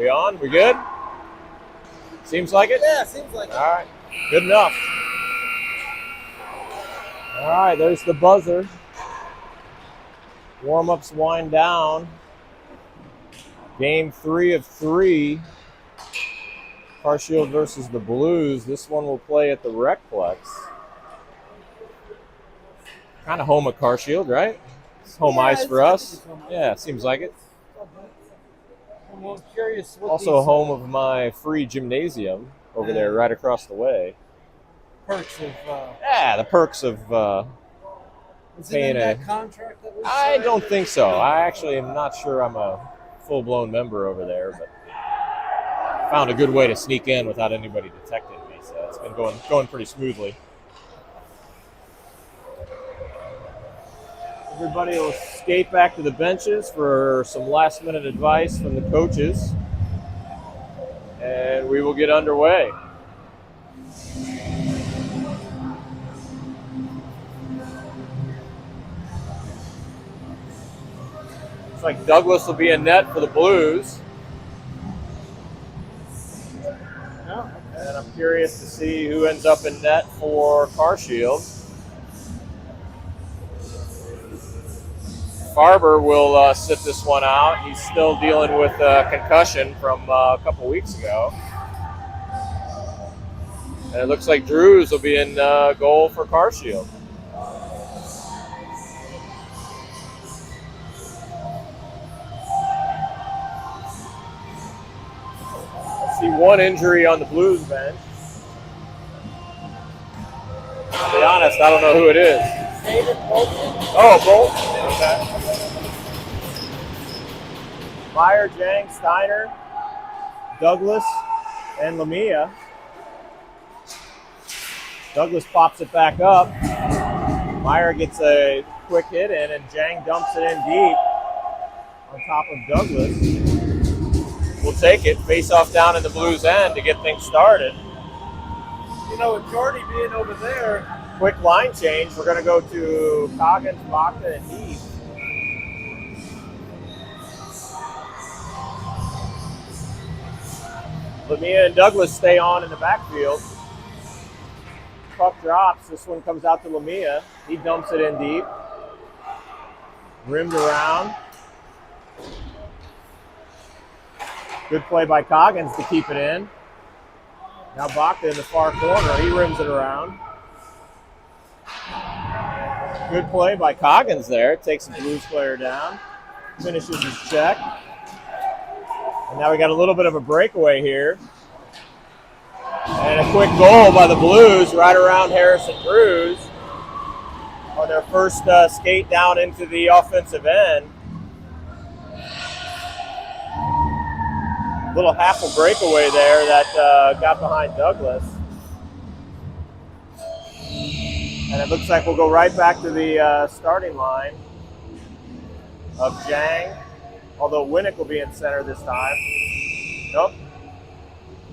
We on? We good? Seems like it? Yeah, seems like it. All right. Good enough. All right, there's the buzzer. Warm-ups wind down. Game 3 of 3. Carshield versus the Blues. This one will play at the Recplex. Kind of home of Carshield, right? It's home ice for us. Yeah, seems like it. I'm curious. Also home of my free gymnasium over there right across the way. Perks of. Yeah, the perks of Is it in that contract that we I signed? don't think so. I actually am not sure I'm a full-blown member over there, but found a good way to sneak in without anybody detecting me, so it's been going pretty smoothly. Everybody will skate back to the benches for some last-minute advice from the coaches, and we will get underway. Looks like Douglas will be in net for the Blues. And I'm curious to see who ends up in net for Carshield. Farber will sit this one out. He's still dealing with a concussion from a couple weeks ago. And it looks like Drews will be in goal for Carshield. I see one injury on the Blues bench. To be honest, I don't know who it is. David Bolton. Oh, Bolton. Okay. Meyer, Jang, Steiner, Douglas, and Lamia. Douglas pops it back up. Meyer gets a quick hit in, and Jang dumps it in deep on top of Douglas. We'll take it, face off down in the Blues end to get things started. You know, with Jordy being over there. Quick line change. We're going to go to Coggins, Bachta, and Heath. Lamia and Douglas stay on in the backfield. Puck drops. This one comes out to Lamia. He dumps it in deep. Rimmed around. Good play by Coggins to keep it in. Now Bachta in the far corner. He rims it around. Good play by Coggins there. Takes the Blues player down. Finishes his check. And now we got a little bit of a breakaway here. And a quick goal by the Blues right around Harrison Drews on their first skate down into the offensive end. Little half a breakaway there that got behind Douglas. And it looks like we'll go right back to the starting line of Jang, although Winnick will be in center this time. Nope.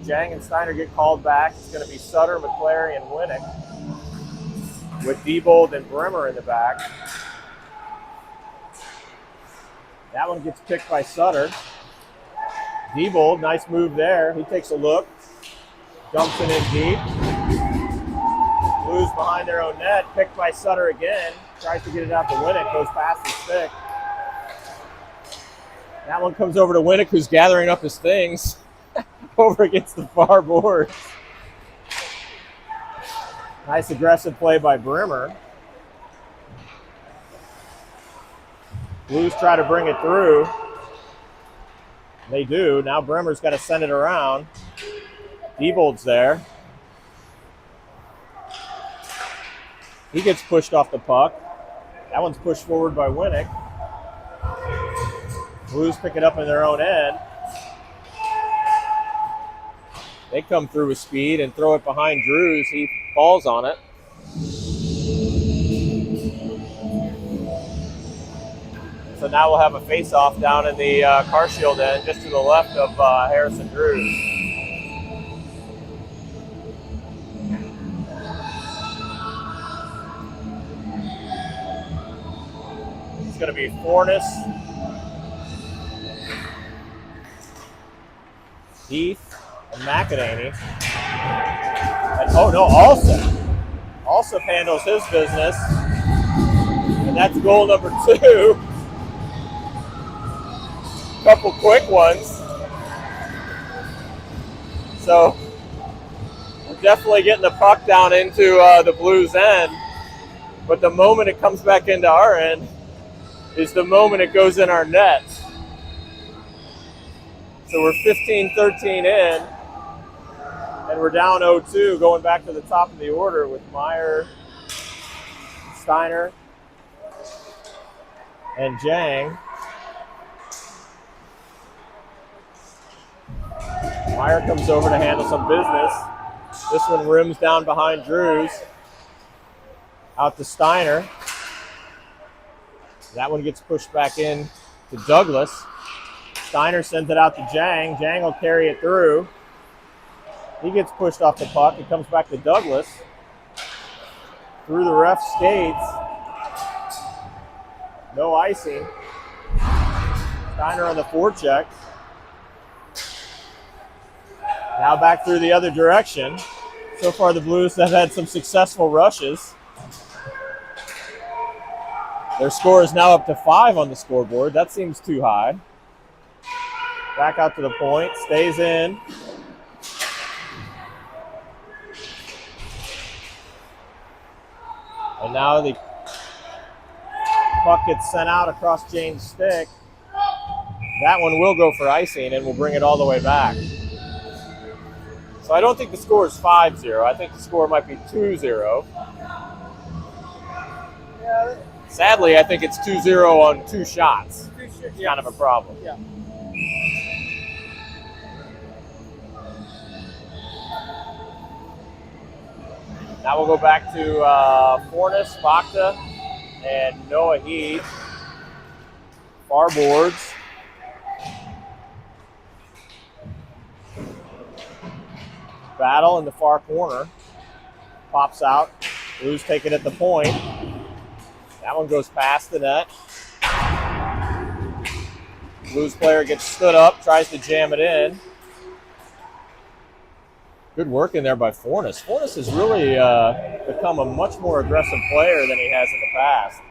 Jang and Steiner get called back. It's going to be Sutter, McClary, and Winnick with Diebold and Brimmer in the back. That one gets picked by Sutter. Diebold, nice move there. He takes a look, dumps it in deep. Blues behind their own net, picked by Sutter again. Tries to get it out to Winnick, goes past his stick. That one comes over to Winnick, who's gathering up his things over against the far board. Nice aggressive play by Brimmer. Blues try to bring it through. They do. Now Brimmer's got to send it around. Diebold's there. He gets pushed off the puck. That one's pushed forward by Winnick. Blues pick it up in their own end. They come through with speed and throw it behind Drews. He falls on it. So now we'll have a face-off down in the Carshield end, just to the left of Harrison Drews. It's going to be Fornes, Heath and McEnany. And, oh no, Alsop handles his business. And that's goal number 2. Couple quick ones. So we're definitely getting the puck down into the Blues' end. But the moment it comes back into our end is the moment it goes in our net. So we're 15-13 in, and we're down 0-2, going back to the top of the order with Meyer, Steiner, and Jang. Meyer comes over to handle some business. This one rims down behind Drews. Out to Steiner. That one gets pushed back in to Douglas. Steiner sends it out to Jang. Jang will carry it through. He gets pushed off the puck. It comes back to Douglas. Through the ref skates. No icing. Steiner on the forecheck. Now back through the other direction. So far the Blues have had some successful rushes. Their score is now up to 5 on the scoreboard. That seems too high. Back out to the point, stays in. And now the puck gets sent out across Jane's stick. That one will go for icing and we'll bring it all the way back. So I don't think the score is 5-0. I think the score might be 2-0. Yeah. Sadly, I think it's 2-0 on 2 shots. It's kind of a problem. Yeah. Now we'll go back to Fornes, Bakta, and Noah Heath. Far boards. Battle in the far corner. Pops out. Blues take it at the point. That one goes past the net. Blues player gets stood up, tries to jam it in. Good work in there by Fornes. Fornes has really become a much more aggressive player than he has in the past.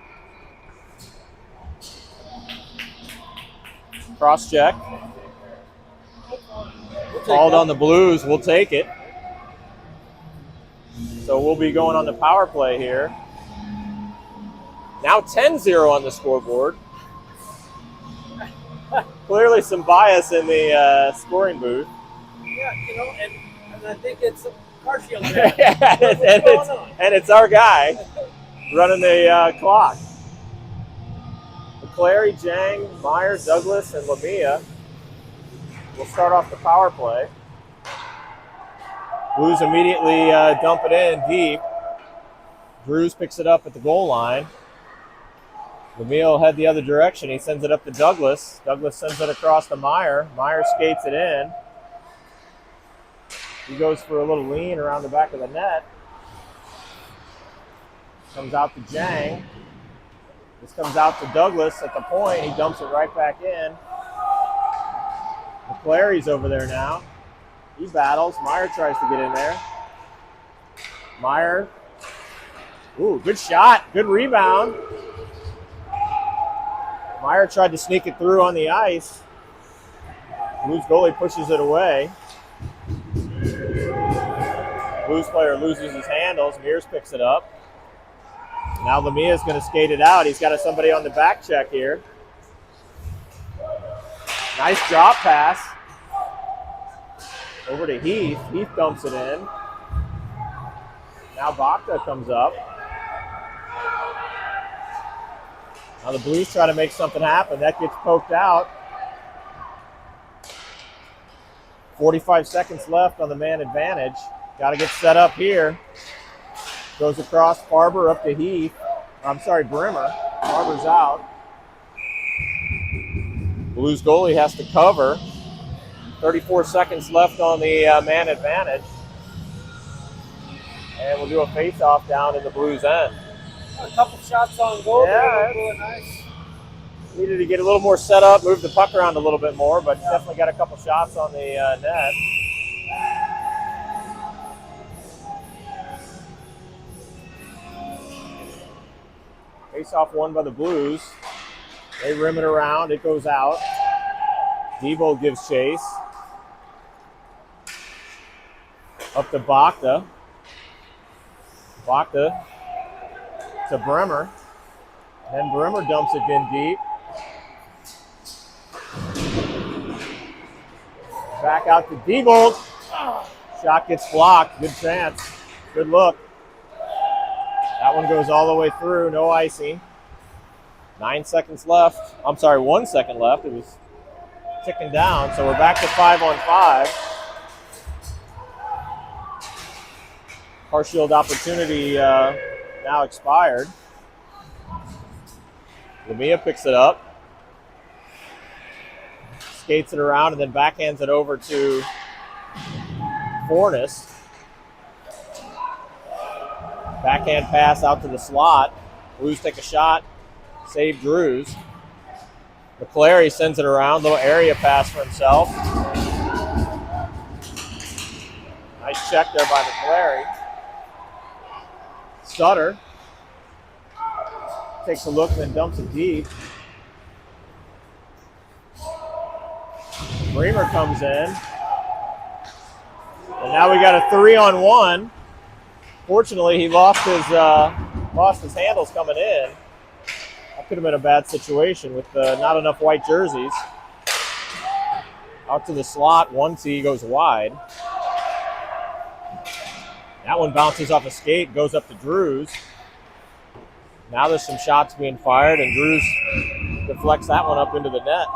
Cross check. Called on the Blues. We'll take it. So we'll be going on the power play here. Now 10-0 on the scoreboard. Clearly some bias in the scoring booth. Yeah, you know, and I think it's Carshield. and it's our guy running the clock. McClary, Jang, Meyer, Douglas, and Lamia will start off the power play. Blues immediately dump it in deep. Drews picks it up at the goal line. Lamia will head the other direction. He sends it up to Douglas. Douglas sends it across to Meyer. Meyer skates it in. He goes for a little lean around the back of the net. Comes out to Jang. This comes out to Douglas at the point. He dumps it right back in. McClary's over there now. He battles. Meyer tries to get in there. Meyer. Ooh, good shot. Good rebound. Meyer tried to sneak it through on the ice. Blues goalie pushes it away. Blues player loses his handles. Mears picks it up. Now Lamia's going to skate it out. He's got somebody on the back check here. Nice drop pass. Over to Heath. Heath dumps it in. Now Bakta comes up. Now the Blues try to make something happen. That gets poked out. 45 seconds left on the man advantage. Got to get set up here. Goes across Farber up to Heath. I'm sorry, Brimmer. Farber's out. Blues goalie has to cover. 34 seconds left on the man advantage. And we'll do a face-off down in the Blues end. A couple shots on goal. Yeah, Really nice. Needed to get a little more set up, move the puck around a little bit more, but definitely got a couple shots on the net. Face-off won by the Blues. They rim it around. It goes out. Debo gives chase. Up to Bakta. Bakta to Bremer. Then Bremer dumps it in deep. Back out to Debo. Shot gets blocked. Good chance. Good look. That one goes all the way through. No icing. 9 seconds left. I'm sorry, 1 second left. It was ticking down. So we're back to 5-on-5. Carshield opportunity now expired. Lamia picks it up. Skates it around and then backhands it over to Fornes. Backhand pass out to the slot. Blues take a shot. Save Drews. McClary sends it around. Little area pass for himself. Nice check there by McClary. Sutter takes a look and then dumps it deep. Bremer comes in. And now we got a 3-on-1. Fortunately, he lost his handles coming in. That could have been a bad situation with not enough white jerseys. Out to the slot, 1C goes wide. That one bounces off a skate, goes up to Drews. Now there's some shots being fired, and Drews deflects that one up into the net.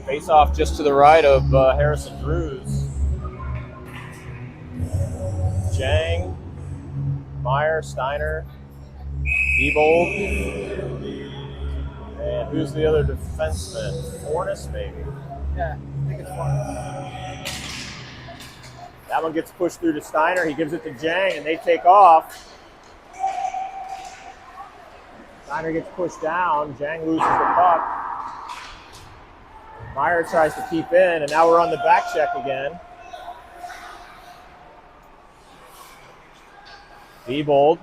Face off just to the right of Harrison Drews. Jang, Meyer, Steiner, Diebold, and who's the other defenseman? Fornes, maybe? Yeah, I think it's Fornes. That one gets pushed through to Steiner. He gives it to Jang, and they take off. Steiner gets pushed down. Jang loses the puck. Meyer tries to keep in, and now we're on the back check again. Diebold,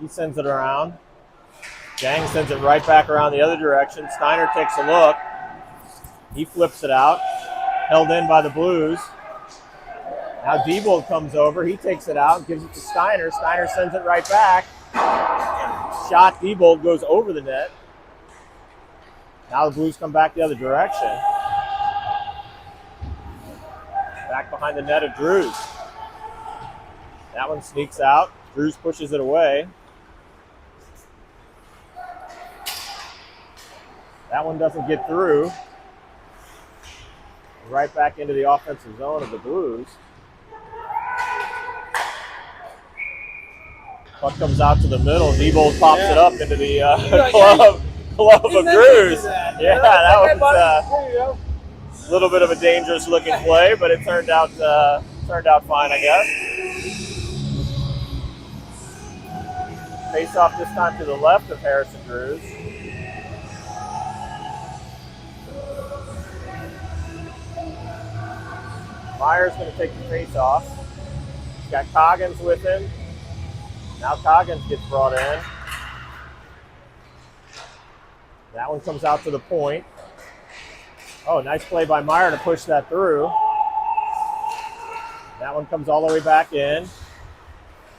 he sends it around. Jang sends it right back around the other direction. Steiner takes a look. He flips it out. Held in by the Blues. Now Diebold comes over. He takes it out and gives it to Steiner. Steiner sends it right back. Shot, Diebold goes over the net. Now the Blues come back the other direction. Back behind the net of Drews. That one sneaks out. Drews pushes it away. That one doesn't get through. Right back into the offensive zone of the Blues. Puck comes out to the middle. Diebold pops it up into the glove of Drews. Yeah, that was a little bit of a dangerous looking play, but it turned out fine, I guess. Face off this time to the left of Harrison Drews. Meyer's going to take the face off. He's got Coggins with him. Now Coggins gets brought in. That one comes out to the point. Oh, nice play by Meyer to push that through. That one comes all the way back in.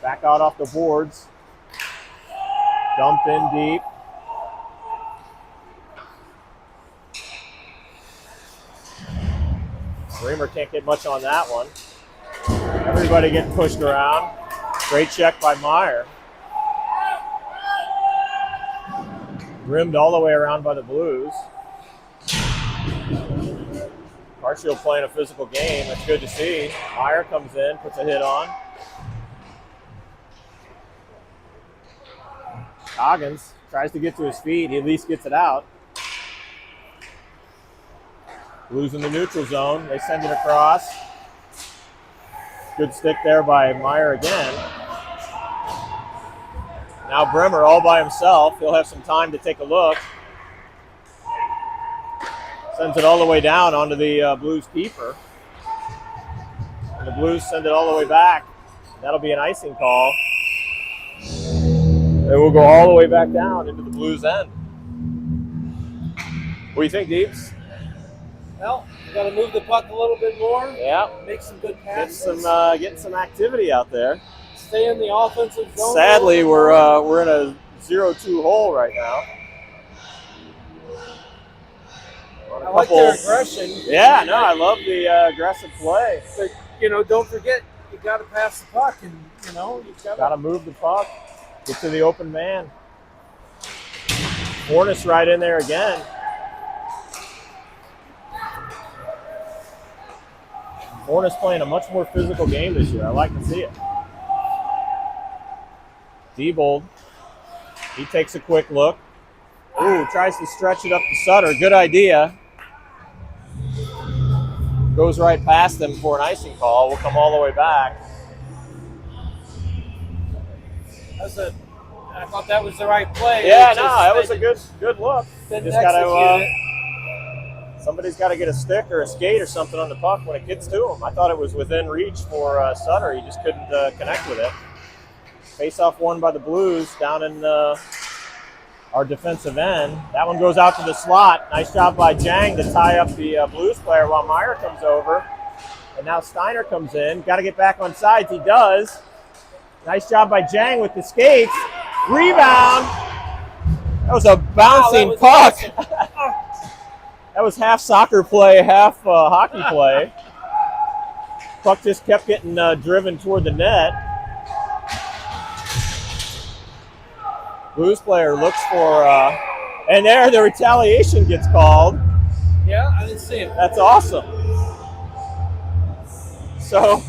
Back out off the boards. Dumped in deep. Bremer can't get much on that one. Everybody getting pushed around. Great check by Meyer. Rimmed all the way around by the Blues. Carshield playing a physical game. That's good to see. Meyer comes in, puts a hit on. Coggins tries to get to his feet. He at least gets it out. Blues in the neutral zone. They send it across. Good stick there by Meyer again. Now Bremer all by himself. He'll have some time to take a look. Sends it all the way down onto the Blues keeper. And the Blues send it all the way back. That'll be an icing call. It will go all the way back down into the Blues end. What do you think, Deeps? Well, you got to move the puck a little bit more. Yeah. Make some good passes. Getting some activity out there. Stay in the offensive zone. Sadly, we're in a 0-2 hole right now. I like their aggression. Yeah, no, I love the aggressive play. But, don't forget, you got to pass the puck, and you've got to move the puck, get to the open man. Hornets right in there again. Hornets playing a much more physical game this year. I like to see it. Diebold, he takes a quick look. Ooh, tries to stretch it up to Sutter. Good idea. Goes right past them for an icing call. We'll come all the way back. I thought that was the right play. Yeah, that was a good look. Just gotta, somebody's got to get a stick or a skate or something on the puck when it gets to him. I thought it was within reach for Sutter. He just couldn't connect with it. Face-off won by the Blues down in our defensive end. That one goes out to the slot. Nice job by Jang to tie up the Blues player while Meyer comes over. And now Steiner comes in. Got to get back on sides. He does. Nice job by Jang with the skates. Rebound. That was a bouncing puck. That was half soccer play, half hockey play. Puck just kept getting driven toward the net. Blues player looks for, and there the retaliation gets called. Yeah, I didn't see it. That's awesome. So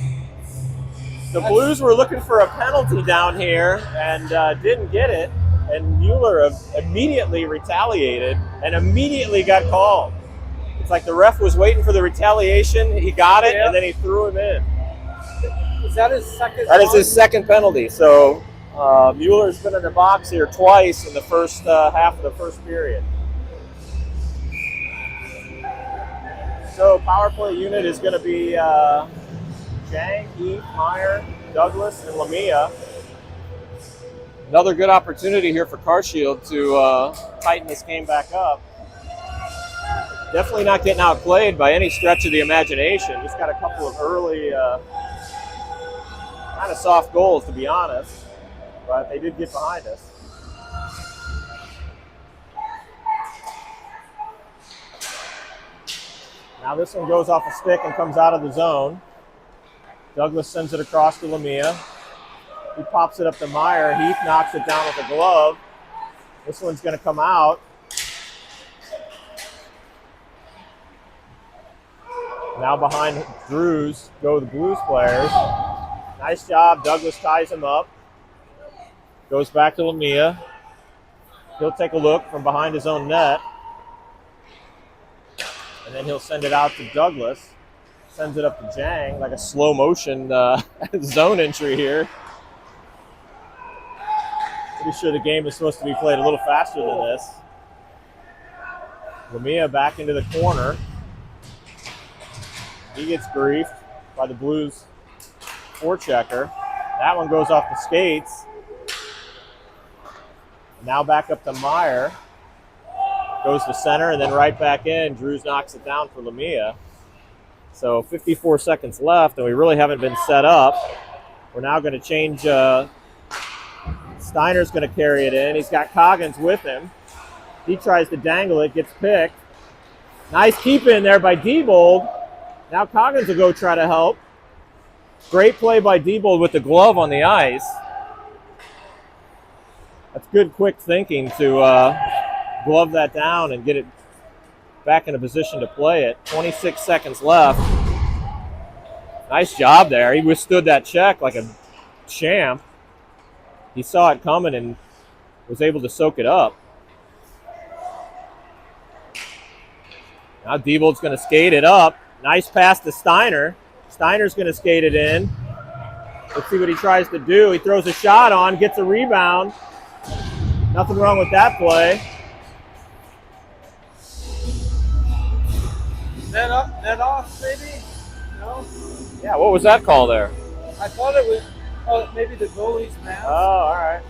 the Blues were looking for a penalty down here and didn't get it. And Mueller immediately retaliated and immediately got called. It's like the ref was waiting for the retaliation. He got it, and then he threw him in. Is that his second? That is his second penalty. So Mueller's been in the box here twice in the first half of the first period. So power play unit is going to be Jang, Heath, Meyer, Douglas, and Lamia. Another good opportunity here for Carshield to tighten this game back up. Definitely not getting outplayed by any stretch of the imagination. Just got a couple of early kind of soft goals, to be honest. But they did get behind us. Now this one goes off a stick and comes out of the zone. Douglas sends it across to Lamia. He pops it up to Meyer. Heath knocks it down with a glove. This one's going to come out. Now behind Drews go the Blues players. Nice job. Douglas ties him up. Goes back to Lamia. He'll take a look from behind his own net. And then he'll send it out to Douglas. Sends it up to Jang, like a slow motion zone entry here. Pretty sure the game is supposed to be played a little faster than this. Lamia back into the corner. He gets briefed by the Blues forechecker. That one goes off the skates. Now back up to Meyer. Goes to center and then right back in. Drews knocks it down for Lamia. So 54 seconds left, and we really haven't been set up. We're now going to change. Steiner's going to carry it in. He's got Coggins with him. He tries to dangle it, gets picked. Nice keep in there by Diebold. Now Coggins will go try to help. Great play by Diebold with the glove on the ice. That's good quick thinking to glove that down and get it back in a position to play it. 26 seconds left. Nice job there. He withstood that check like a champ. He saw it coming and was able to soak it up. Now Diebold's going to skate it up. Nice pass to Steiner. Steiner's going to skate it in. Let's see what he tries to do. He throws a shot on, gets a rebound. Nothing wrong with that play. Net off, maybe? No? Yeah, what was that call there? I thought it was, maybe the goalie's mask. Oh, all right.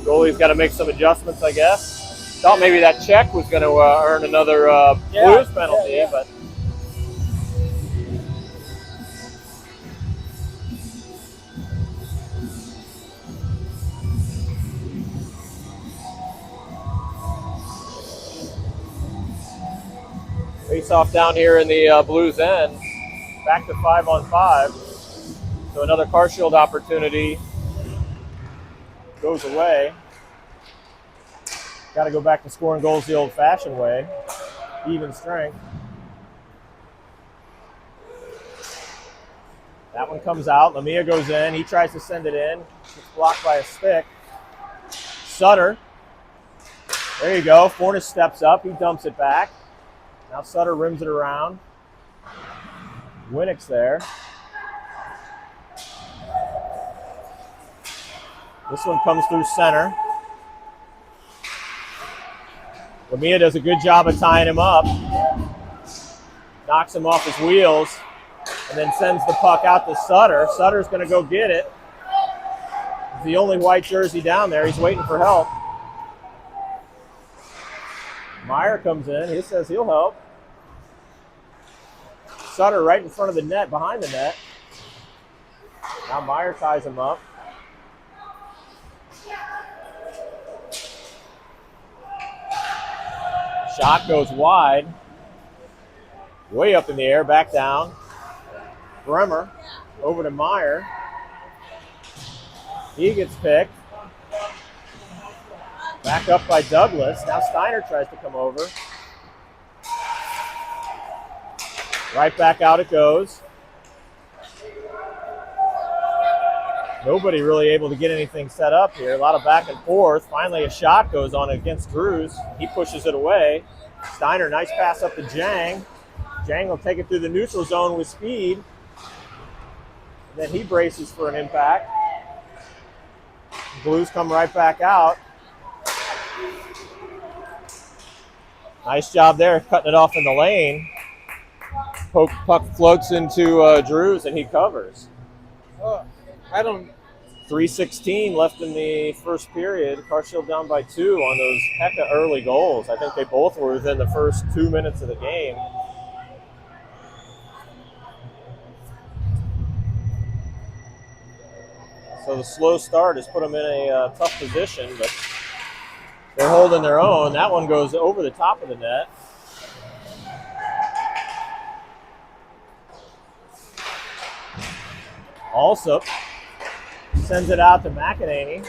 Goalie's got to make some adjustments, I guess. Thought maybe that check was going to earn another Blues penalty, but. Face off down here in the Blues end. Back to 5-on-5. So another Carshield opportunity goes away. Got to go back to scoring goals the old-fashioned way. Even strength. That one comes out. Lamia goes in. He tries to send it in. It's blocked by a stick. Sutter. There you go. Fornes steps up. He dumps it back. Now Sutter rims it around. Winnick's there. This one comes through center. Lamia does a good job of tying him up. Knocks him off his wheels. And then sends the puck out to Sutter. Sutter's going to go get it. He's the only white jersey down there. He's waiting for help. Meyer comes in. He says he'll help. Sutter right in front of the net, behind the net. Now Meyer ties him up. Shot goes wide. Way up in the air, back down. Bremer over to Meyer. He gets picked. Back up by Douglas. Now Steiner tries to come over. Right back out it goes. Nobody really able to get anything set up here. A lot of back and forth. Finally a shot goes on against Drews. He pushes it away. Steiner, nice pass up to Jang. Jang will take it through the neutral zone with speed. And then he braces for an impact. Blues come right back out. Nice job there, cutting it off in the lane. Puck floats into Drews, and he covers. 3:16 left in the first period. Carshield down by 2 on those hecka early goals. I think they both were within the first 2 minutes of the game. So the slow start has put them in a tough position, but they're holding their own. That one goes over the top of the net. Alsup sends it out to McEnany.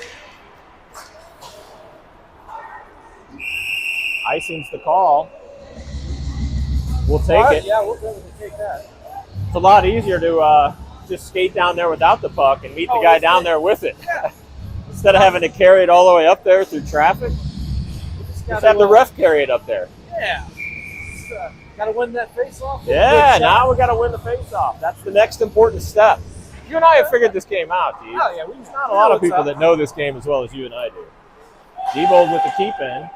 Icing's the call. We'll take it. Yeah, we'll definitely take that. It's a lot easier to just skate down there without the puck and meet the guy down there with it. Yeah. Instead of having to carry it all the way up there through traffic, just have the ref carry it up there. Yeah. Got to win that face-off. Yeah, now we got to win the face-off. That's the next important step. You and I have figured this game out, Dee. Oh, yeah, There's not a lot of people that know this game as well as you and I do. Diebold with the keep-in.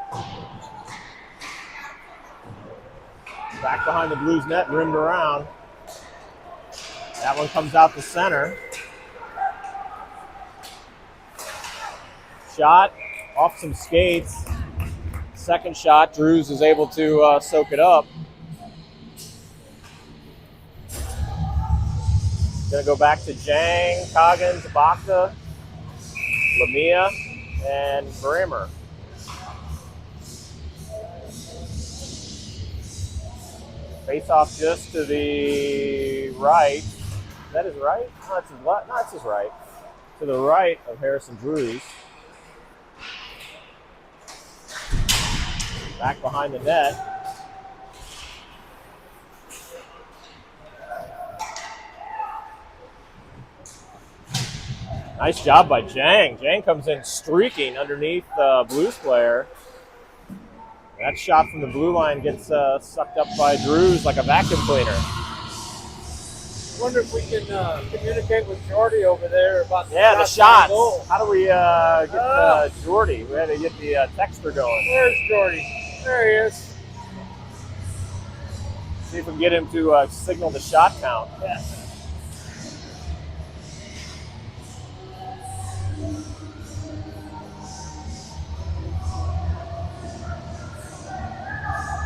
Back behind the Blues net, rimmed around. That one comes out to center. Shot off some skates. Second shot, Drews is able to soak it up. Gonna go back to Jang, Coggins, Bakta, Lamia, and Bremer. Face off just to the right. Is that his right? No, that's his left. No, that's his right. To the right of Harrison Drews. Back behind the net. Nice job by Jang. Jang comes in streaking underneath the Blues player. That shot from the blue line gets sucked up by Drews like a vacuum cleaner. Wonder if we can communicate with Jordy over there about the Yeah, the shots. shots. How do we get Jordy? We had to get the texter going. Where's Jordy? There he is. See if we can get him to signal the shot count. Yeah.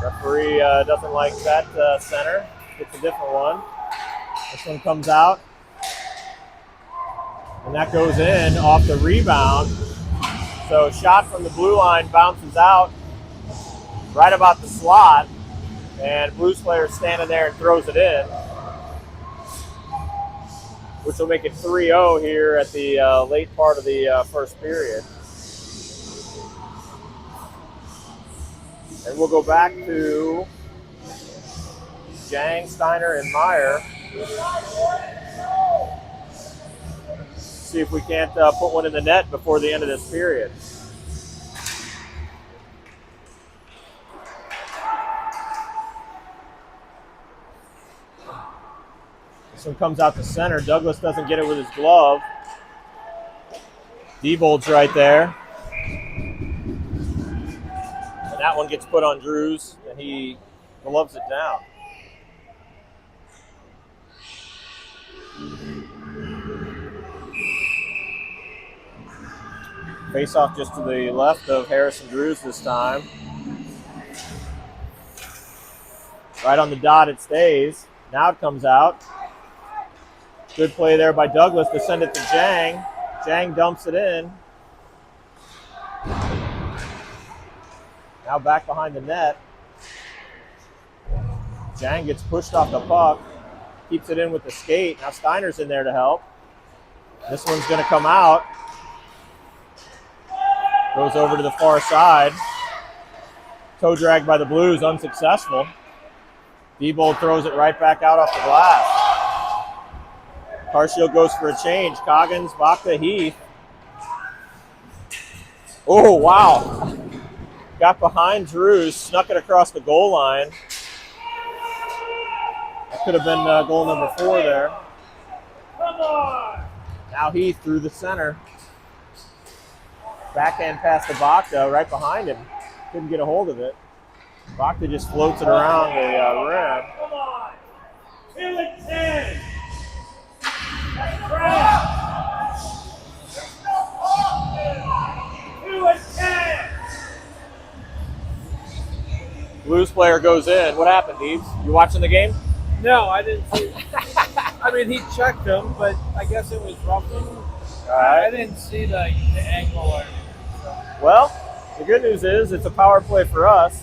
Referee doesn't like that center. Gets a different one. This one comes out. And that goes in off the rebound. So shot from the blue line bounces out right about the slot. And Blues player standing there and throws it in. Which will make it 3-0 here at the late part of the first period. And we'll go back to Jang, Steiner, and Meyer. See if we can't put one in the net before the end of this period. This one comes out to center. Douglas doesn't get it with his glove. Diebold's right there. And that one gets put on Drews, and he gloves it down. Face off just to the left of Harrison Drews this time. Right on the dot it stays. Now it comes out. Good play there by Douglas to send it to Jang. Jang dumps it in. Now back behind the net. Jang gets pushed off the puck. Keeps it in with the skate. Now Steiner's in there to help. This one's going to come out. Goes over to the far side. Toe drag by the Blues, unsuccessful. Diebold throws it right back out off the glass. Carshield goes for a change. Coggins, Vaca, Heath. Oh, wow. Got behind Drews, snuck it across the goal line. That could have been goal number 4 there. Come on! Now Heath through the center. Backhand pass to Vaca, right behind him. Couldn't get a hold of it. Vaca just floats it around the rim. Come on! 2 and 10! That's right! 2 and 10! Blues player goes in. What happened, Deebs? You watching the game? No, I didn't see. I mean, he checked him, but I guess it was roughing. All right. I didn't see the angle or anything. So. Well, the good news is it's a power play for us.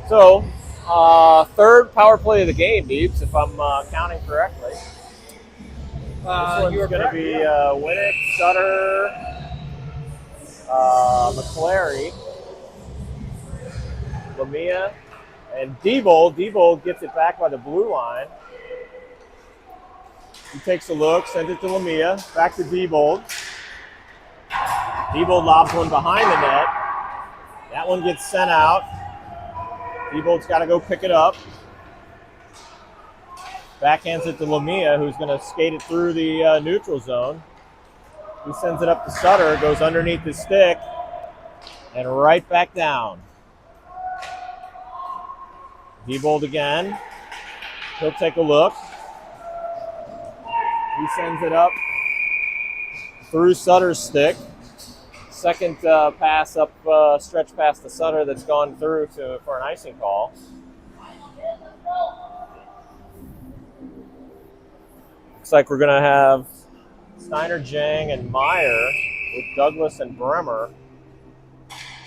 So, third power play of the game, Deebs, if I'm counting correctly. This one's You're going to correct, be yeah. Winnick, Sutter, McClary, Lamia, and Diebold. Diebold gets it back by the blue line. He takes a look, sends it to Lamia, back to Diebold. Diebold lobs one behind the net. That one gets sent out. Diebold's got to go pick it up. Backhands it to Lamia, who's going to skate it through the neutral zone. He sends it up to Sutter, goes underneath the stick, and right back down. Diebold again. He'll take a look. He sends it up through Sutter's stick. Second pass up, stretch pass to Sutter that's gone through for an icing call. Looks like we're going to have Steiner, Jang, and Meyer with Douglas and Bremer.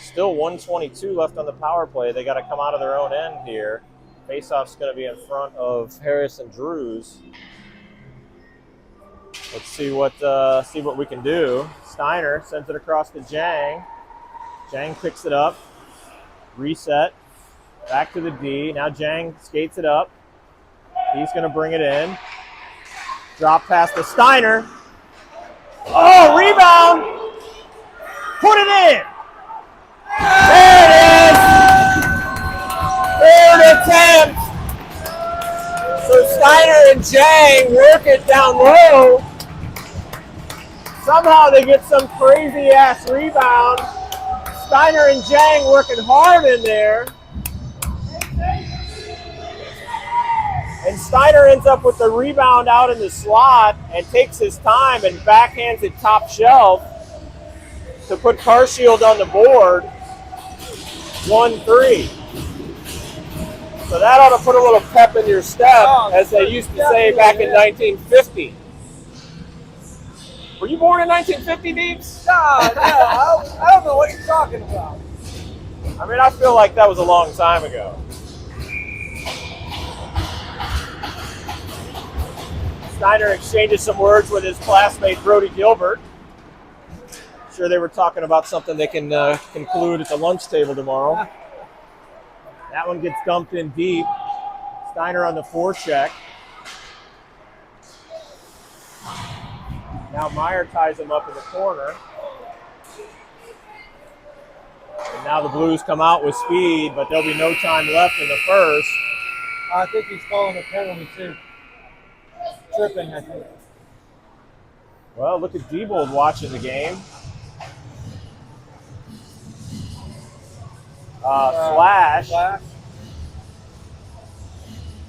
Still 1:22 left on the power play. They got to come out of their own end here. Faceoff's going to be in front of Harris and Drews. Let's see what we can do. Steiner sends it across to Jang. Jang picks it up. Reset. Back to the D. Now Jang skates it up. He's going to bring it in. Drop pass to Steiner. Oh, rebound! Put it in! There it is! Third attempt! So Steiner and Jang work it down low. Somehow they get some crazy-ass rebound. Steiner and Jang working hard in there. And Steiner ends up with the rebound out in the slot and takes his time and backhands it top shelf to put Carshield on the board. 1-3. So that ought to put a little pep in your step, as they used to say back in 1950. Were you born in 1950, Deeps? No, I don't know what you're talking about. I mean, I feel like that was a long time ago. Steiner exchanges some words with his classmate Brody Gilbert. Sure, they were talking about something they can conclude at the lunch table tomorrow. That one gets dumped in deep. Steiner on the forecheck. Now Meyer ties him up in the corner. And now the Blues come out with speed, but there'll be no time left in the first. I think he's calling a penalty too. Tripping, I think. Well, look at Diebold watching the game. Slash. I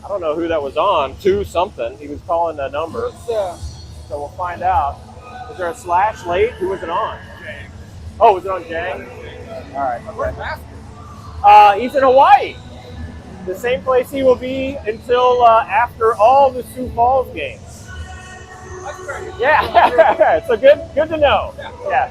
don't know who that was on. 2-something. He was calling a number. So we'll find out. Was there a slash late? Who was it on? Jang. Oh, was it on Jang? All right. Where's Master? He's in Hawaii. The same place he will be until after all the Sioux Falls games. Yeah, so good to know. Yeah.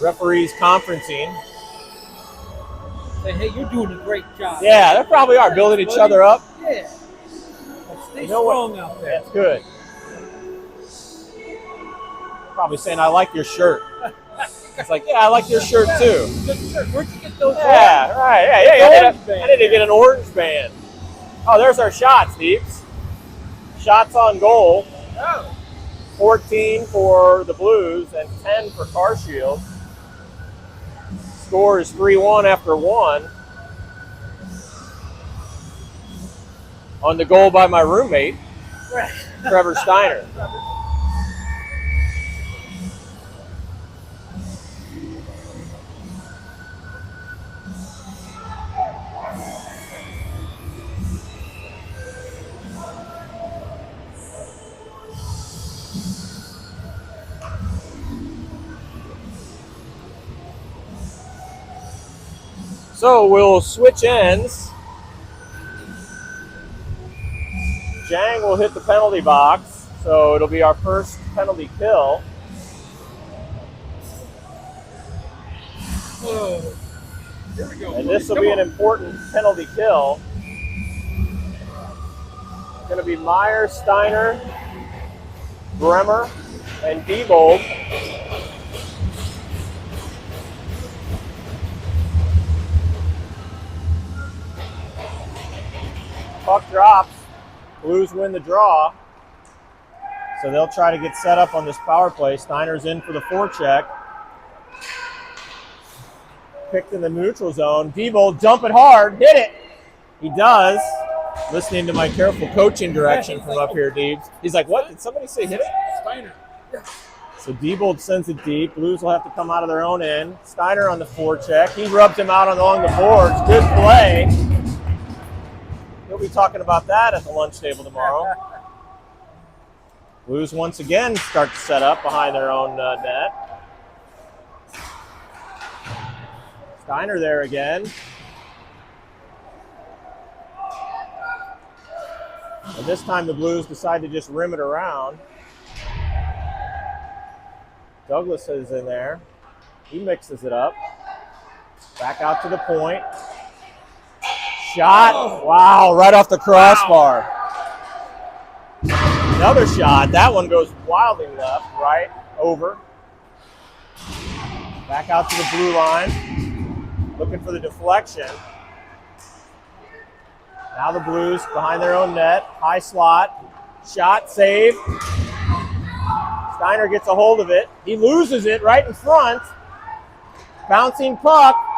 Referees conferencing. Say, hey, you're doing a great job. Yeah, they probably are building each other up. Yeah. Stay strong out there. That's good. Probably saying, I like your shirt. It's like, yeah, I like your shirt too. Where'd you get those? Yeah, right. Yeah. I need to get an orange band. Oh, there's our shots, Deeps. Shots on goal. 14 for the Blues and 10 for Carshield. Score is 3-1 after 1. On the goal by my roommate, Trevor Steiner. So we'll switch ends. Jang will hit the penalty box, so it'll be our first penalty kill. Here we go. And this will be an important penalty kill. It's going to be Meyer, Steiner, Bremer, and Diebold. Puck drops. Blues win the draw. So they'll try to get set up on this power play. Steiner's in for the forecheck. Picked in the neutral zone. Diebold, dump it hard, hit it. He does. Listening to my careful coaching direction from up here, Deebs. He's like, what? Did somebody say hit it? Steiner. So Diebold sends it deep. Blues will have to come out of their own end. Steiner on the forecheck. He rubs him out along the boards. Good play. We'll be talking about that at the lunch table tomorrow. Blues once again start to set up behind their own net. Steiner there again. And this time the Blues decide to just rim it around. Douglas is in there. He mixes it up. Back out to the point. Shot. Wow, right off the crossbar. Another shot. That one goes wildly left, right, over. Back out to the blue line. Looking for the deflection. Now the Blues behind their own net. High slot. Shot, save. Steiner gets a hold of it. He loses it right in front. Bouncing puck.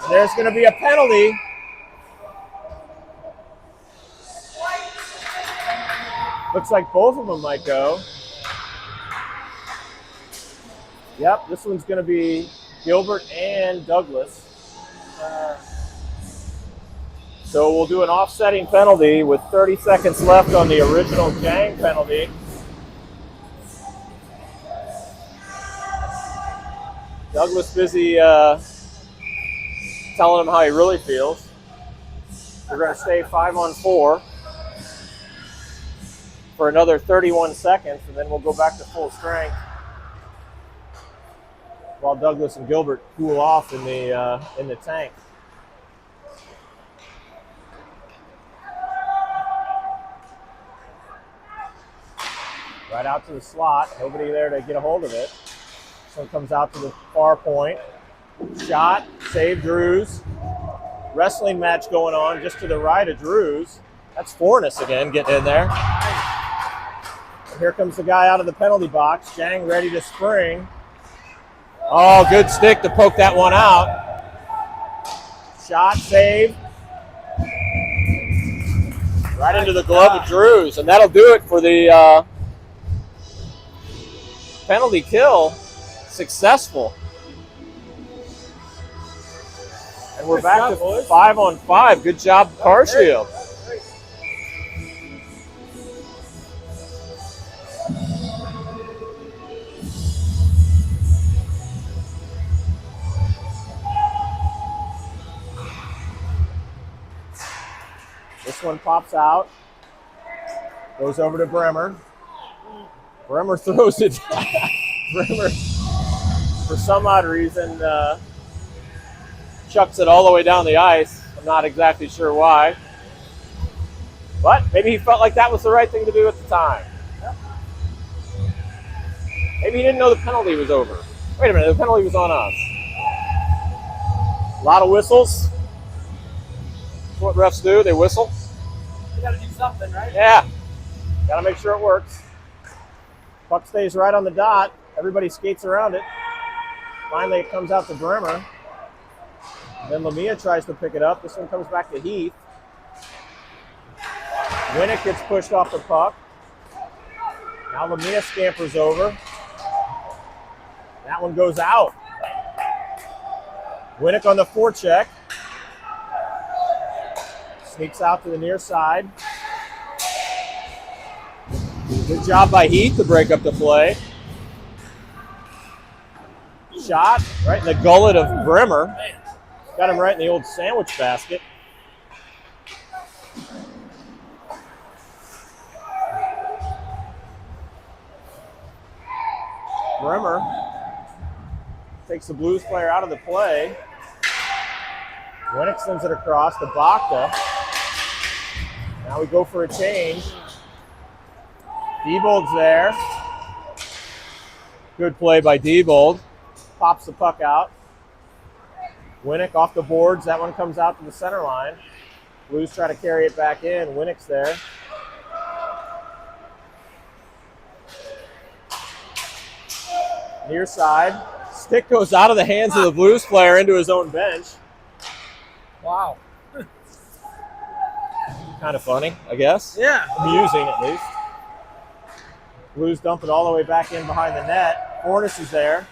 There's going to be a penalty. Looks like both of them might go. Yep, this one's going to be Gilbert and Douglas. So we'll do an offsetting penalty with 30 seconds left on the original Jang penalty. Douglas busy telling him how he really feels. We're going to stay 5-on-4 for another 31 seconds, and then we'll go back to full strength while Douglas and Gilbert cool off in the tank. Right out to the slot. Nobody there to get a hold of it. This one comes out to the far point. Shot. Save Drews. Wrestling match going on just to the right of Drews. That's Forness again getting in there. And here comes the guy out of the penalty box. Jang ready to spring. Oh, good stick to poke that one out. Shot. Save. Right into the glove of Drews. And that'll do it for the penalty kill. Successful. And we're back to 5-on-5. Good job, Carshield. This one pops out. Goes over to Bremer. Bremer throws it. Bremer, for some odd reason, chucks it all the way down the ice. I'm not exactly sure why. But maybe he felt like that was the right thing to do at the time. Maybe he didn't know the penalty was over. Wait a minute, the penalty was on us. A lot of whistles. That's what refs do, they whistle. You gotta do something, right? Yeah, gotta make sure it works. Puck stays right on the dot. Everybody skates around it. Finally, it comes out to Bremer. Then Lamia tries to pick it up. This one comes back to Heath. Winnick gets pushed off the puck. Now Lamia scampers over. That one goes out. Winnick on the forecheck. Sneaks out to the near side. Good job by Heath to break up the play. Shot right in the gullet of Bremer. Got him right in the old sandwich basket. Bremer takes the Blues player out of the play. Winnick sends it across to Bakta. Now we go for a change. Diebold's there. Good play by Diebold. Pops the puck out. Winnick off the boards. That one comes out to the center line. Blues try to carry it back in. Winnick's there. Near side. Stick goes out of the hands of the Blues player into his own bench. Wow. Kind of funny, I guess. Yeah. Amusing, at least. Blues dump it all the way back in behind the net. Forness is there.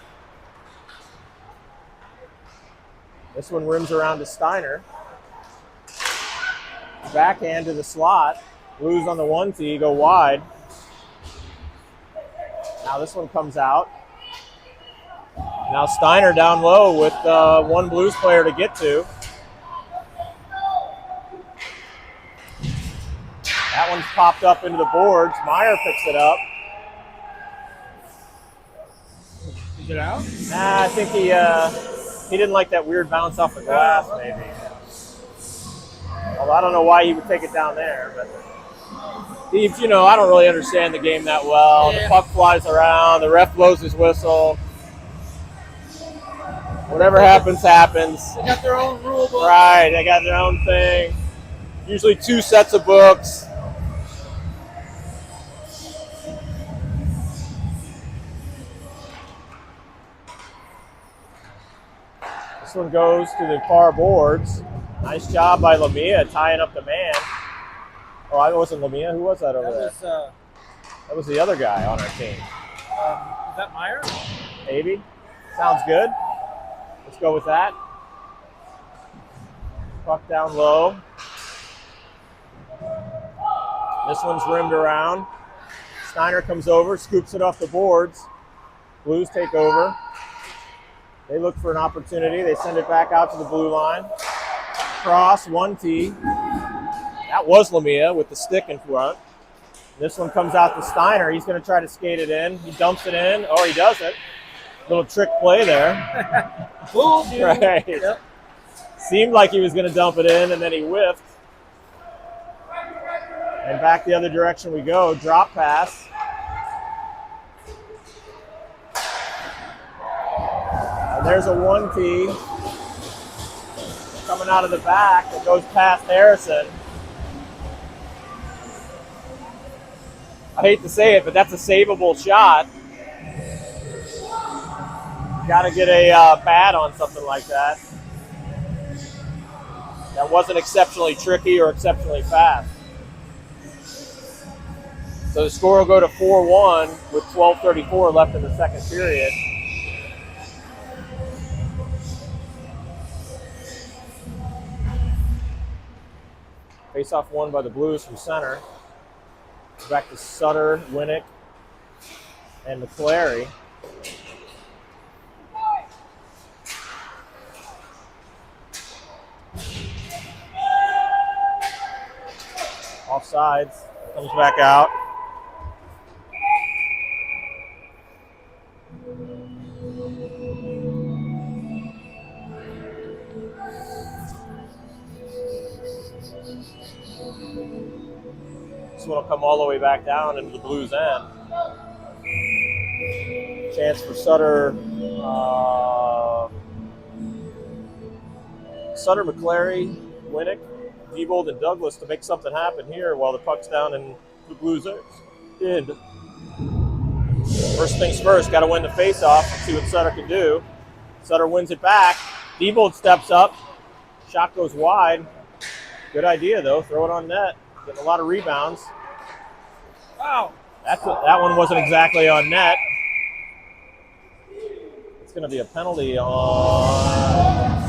This one rims around to Steiner. Backhand to the slot. Blues on the 1-tee, go wide. Now this one comes out. Now Steiner down low with one Blues player to get to. That one's popped up into the boards. Meyer picks it up. Is it out? Nah, I think He didn't like that weird bounce off the glass, maybe. Although I don't know why he would take it down there. But Deeps, you know, I don't really understand the game that well. Yeah. The puck flies around. The ref blows his whistle. Whatever happens, happens. They got their own rule book. Right, they got their own thing. Usually 2 sets of books. This one goes to the far boards. Nice job by Lamia tying up the man. Oh, it wasn't Lamia. Who was that over there? That was the other guy on our team. Is that Meyer? Maybe. Sounds good. Let's go with that. Puck down low. This one's rimmed around. Steiner comes over, scoops it off the boards. Blues take over. They look for an opportunity. They send it back out to the blue line. Cross, 1T. That was Lamia with the stick in front. This one comes out to Steiner. He's going to try to skate it in. He dumps it in. Oh, he does it. Little trick play there. Fooled you. Right. Yep. Seemed like he was going to dump it in, and then he whiffed. And back the other direction we go. Drop pass. And there's a 1T coming out of the back. It goes past Harrison. I hate to say it, but that's a savable shot. Got to get a pad on something like that. That wasn't exceptionally tricky or exceptionally fast. So the score will go to 4-1 with 12:34 left in the second period. Face-off won by the Blues from center. Back to Sutter, Winnick, and McClary. Offsides, comes back out. This one will come all the way back down into the Blues end. Chance for Sutter, McClary, Winnick, Diebold, and Douglas to make something happen here while the puck's down in the Blues end. First things first, got to win the face-off and see what Sutter can do. Sutter wins it back. Diebold steps up. Shot goes wide. Good idea, though. Throw it on net. Getting a lot of rebounds. Wow. That one wasn't exactly on net. It's going to be a penalty on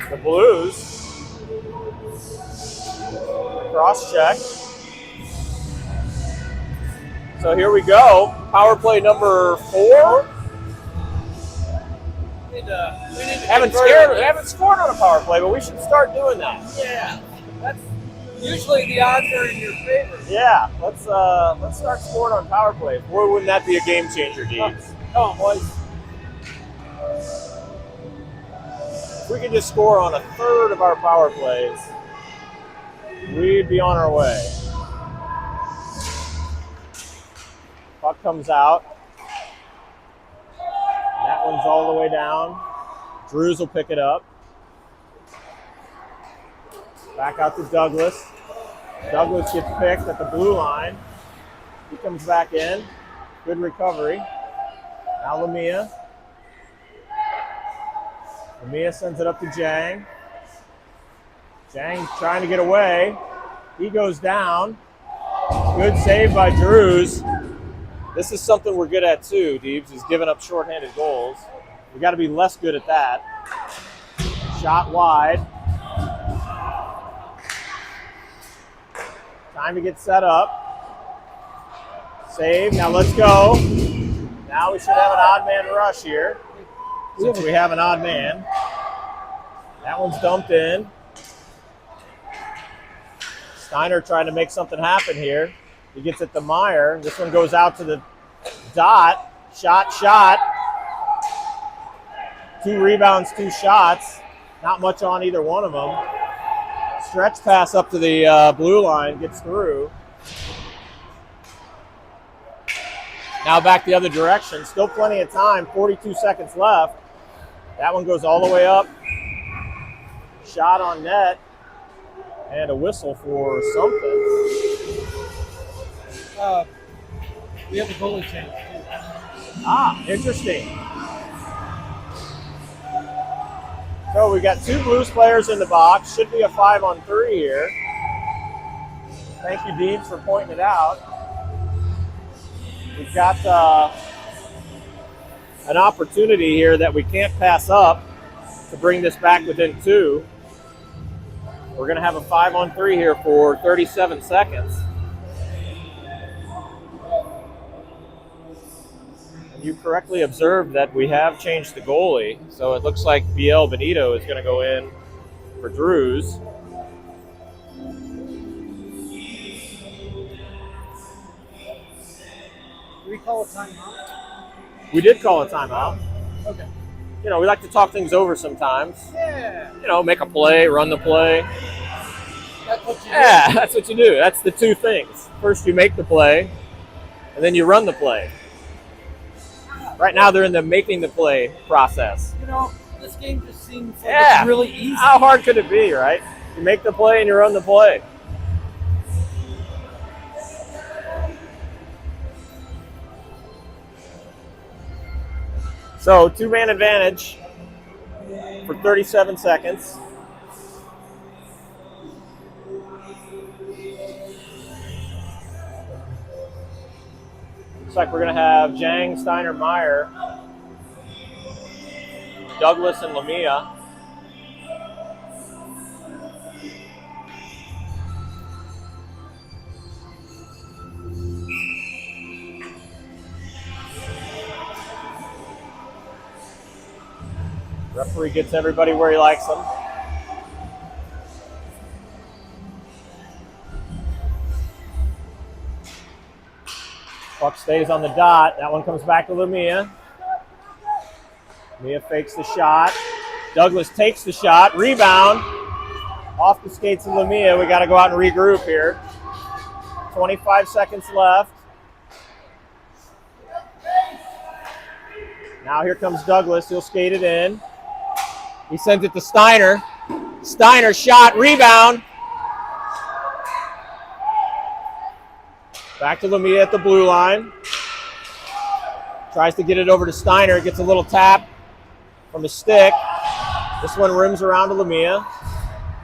the Blues. Cross check. So here we go. Power play number 4. We need to Haven't scored on a power play, but we should start doing that. Yeah. That's usually the odds are in your favor. Yeah, let's start scoring on power play. Boy, wouldn't that be a game changer, Deeds? Come on, boys. If we could just score on a third of our power plays, we'd be on our way. Puck comes out. And that one's all the way down. Drews will pick it up. Back out to Douglas. Douglas gets picked at the blue line. He comes back in. Good recovery. Now Lamia. Lamia sends it up to Jang. Jang's trying to get away. He goes down. Good save by Drews. This is something we're good at too, Deebs, is giving up shorthanded goals. We got to be less good at that. Shot wide. Time to get set up. Save. Now let's go. Now we should have an odd man rush here. Since we have an odd man. That one's dumped in. Steiner trying to make something happen here. He gets it to Meyer. This one goes out to the dot. Shot. 2 rebounds, 2 shots. Not much on either one of them. Stretch pass up to the blue line, gets through. Now back the other direction. Still plenty of time, 42 seconds left. That one goes all the way up. Shot on net. And a whistle for something. We have a goalie change. Ah, interesting. So we got 2 Blues players in the box. Should be a 5-on-3 here. Thank you, Deebs, for pointing it out. We've got an opportunity here that we can't pass up to bring this back within 2. We're going to have a 5-on-3 here for 37 seconds. And you correctly observed that we have changed the goalie, so it looks like BL Benito is going to go in for Drews. Did we call a timeout? We did call a timeout. Okay. You know, we like to talk things over sometimes. Yeah. You know, make a play, run the play. That's what you do. Yeah, that's what you do. That's the 2 things. First you make the play, and then you run the play. Right now they're in the making the play process. You know, this game just seems like Yeah. it's really easy. How hard could it be, right? You make the play and you run the play. So 2-man advantage for 37 seconds. Looks like we're going to have Jang, Steiner, Meyer, Douglas, and Lamia. Referee gets everybody where he likes them. Puck stays on the dot. That one comes back to Lamia. Mia fakes the shot. Douglas takes the shot. Rebound. Off the skates of Lamia. We got to go out and regroup here. 25 seconds left. Now here comes Douglas. He'll skate it in. He sends it to Steiner. Steiner shot. Rebound. Back to Lamia at the blue line. Tries to get it over to Steiner. Gets a little tap from the stick. This one rims around to Lamia.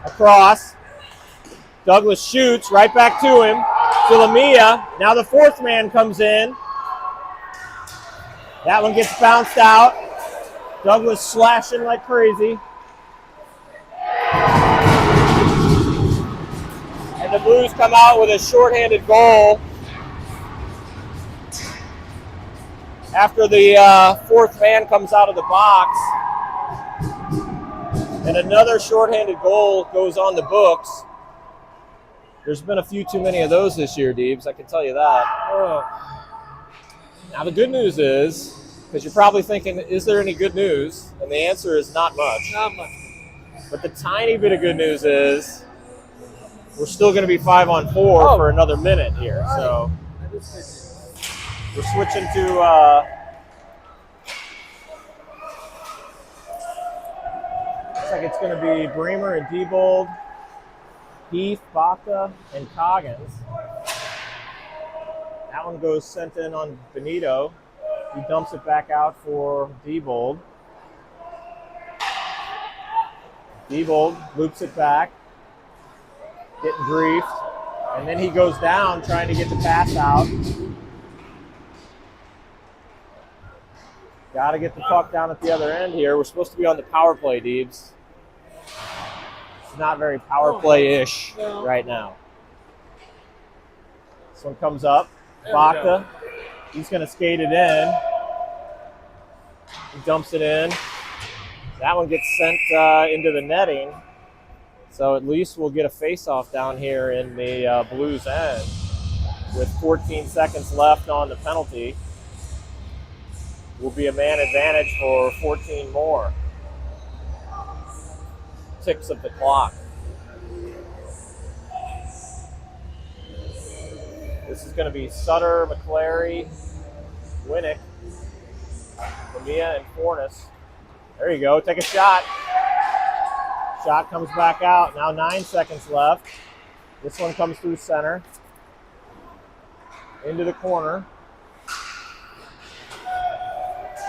Across. Douglas shoots right back to him. To Lamia. Now the 4th man comes in. That one gets bounced out. Douglas slashing like crazy. And the Blues come out with a shorthanded goal after the 4th man comes out of the box. And another shorthanded goal goes on the books. There's been a few too many of those this year, Deebs, I can tell you that. Now the good news is, because you're probably thinking, is there any good news? And the answer is not much. Not much. But the tiny bit of good news is we're still going to be 5-on-4 for another minute here. Right. So That is good news. we're switching to looks like it's going to be Bremer and Diebold, Heath, Baca, and Coggins. That one goes sent in on Benito. He dumps it back out for Diebold. Diebold loops it back, getting briefed, and then he goes down trying to get the pass out. Got to get the puck down at the other end here. We're supposed to be on the power play, Deebs. It's not very power play-ish right now. This one comes up. Baca. He's going to skate it in. He dumps it in. That one gets sent into the netting. So at least we'll get a face-off down here in the Blues end with 14 seconds left on the penalty. Will be a man advantage for 14 more. ticks of the clock. This is going to be Sutter, McClary, Winnick, Lamia, and Fornes. There you go. Take a shot. Shot comes back out. Now 9 seconds left. This one comes through center. Into the corner.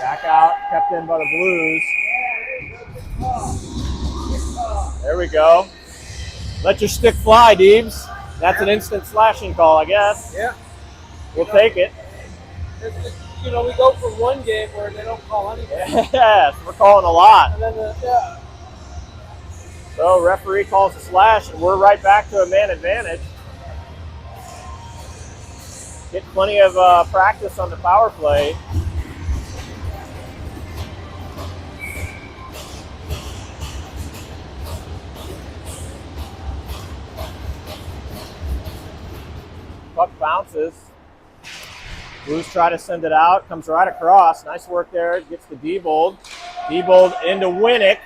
Back out. Kept in by the Blues. There we go. Let your stick fly, Deebs. That's an instant slashing call, I guess. Yeah. We'll take it. You know, we go from one game where they don't call anything. Yes, we're calling a lot. And then, yeah. So referee calls a slash, and we're right back to a man advantage. Get plenty of practice on the power play. Puck bounces. Blues try to send it out. Comes right across. Nice work there. Gets to Diebold. Diebold into Winnick.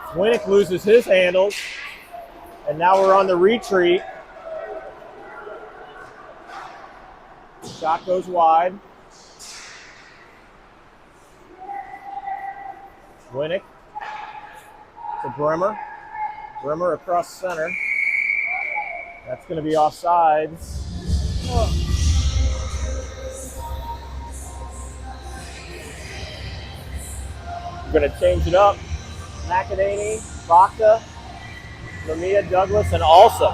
Winnick loses his handles. And now we're on the retreat. Shot goes wide. Winnick to Bremer. Bremer across center. That's going to be offsides. We're going to change it up. McAdaney, Vaca, Lamia, Douglas, and Alsop.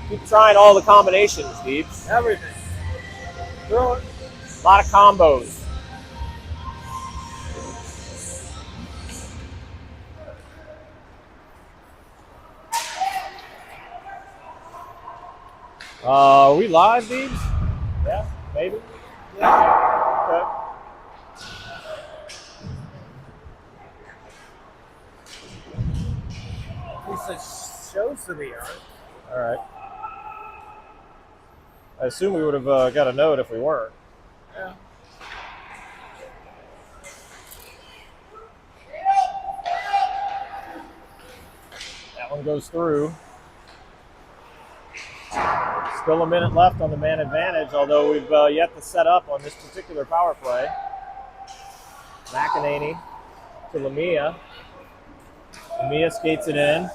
Keep trying all the combinations, Deeps. Everything. Throw it. A lot of combos. Are we live, Deebs? Yeah, maybe. Yeah. Okay. At least it shows to me, All right. I assume we would have got a note if we weren't. Yeah. That one goes through. Still a minute left on the man advantage, although we've yet to set up on this particular power play. McAnany to Lamia. Lamia skates it in.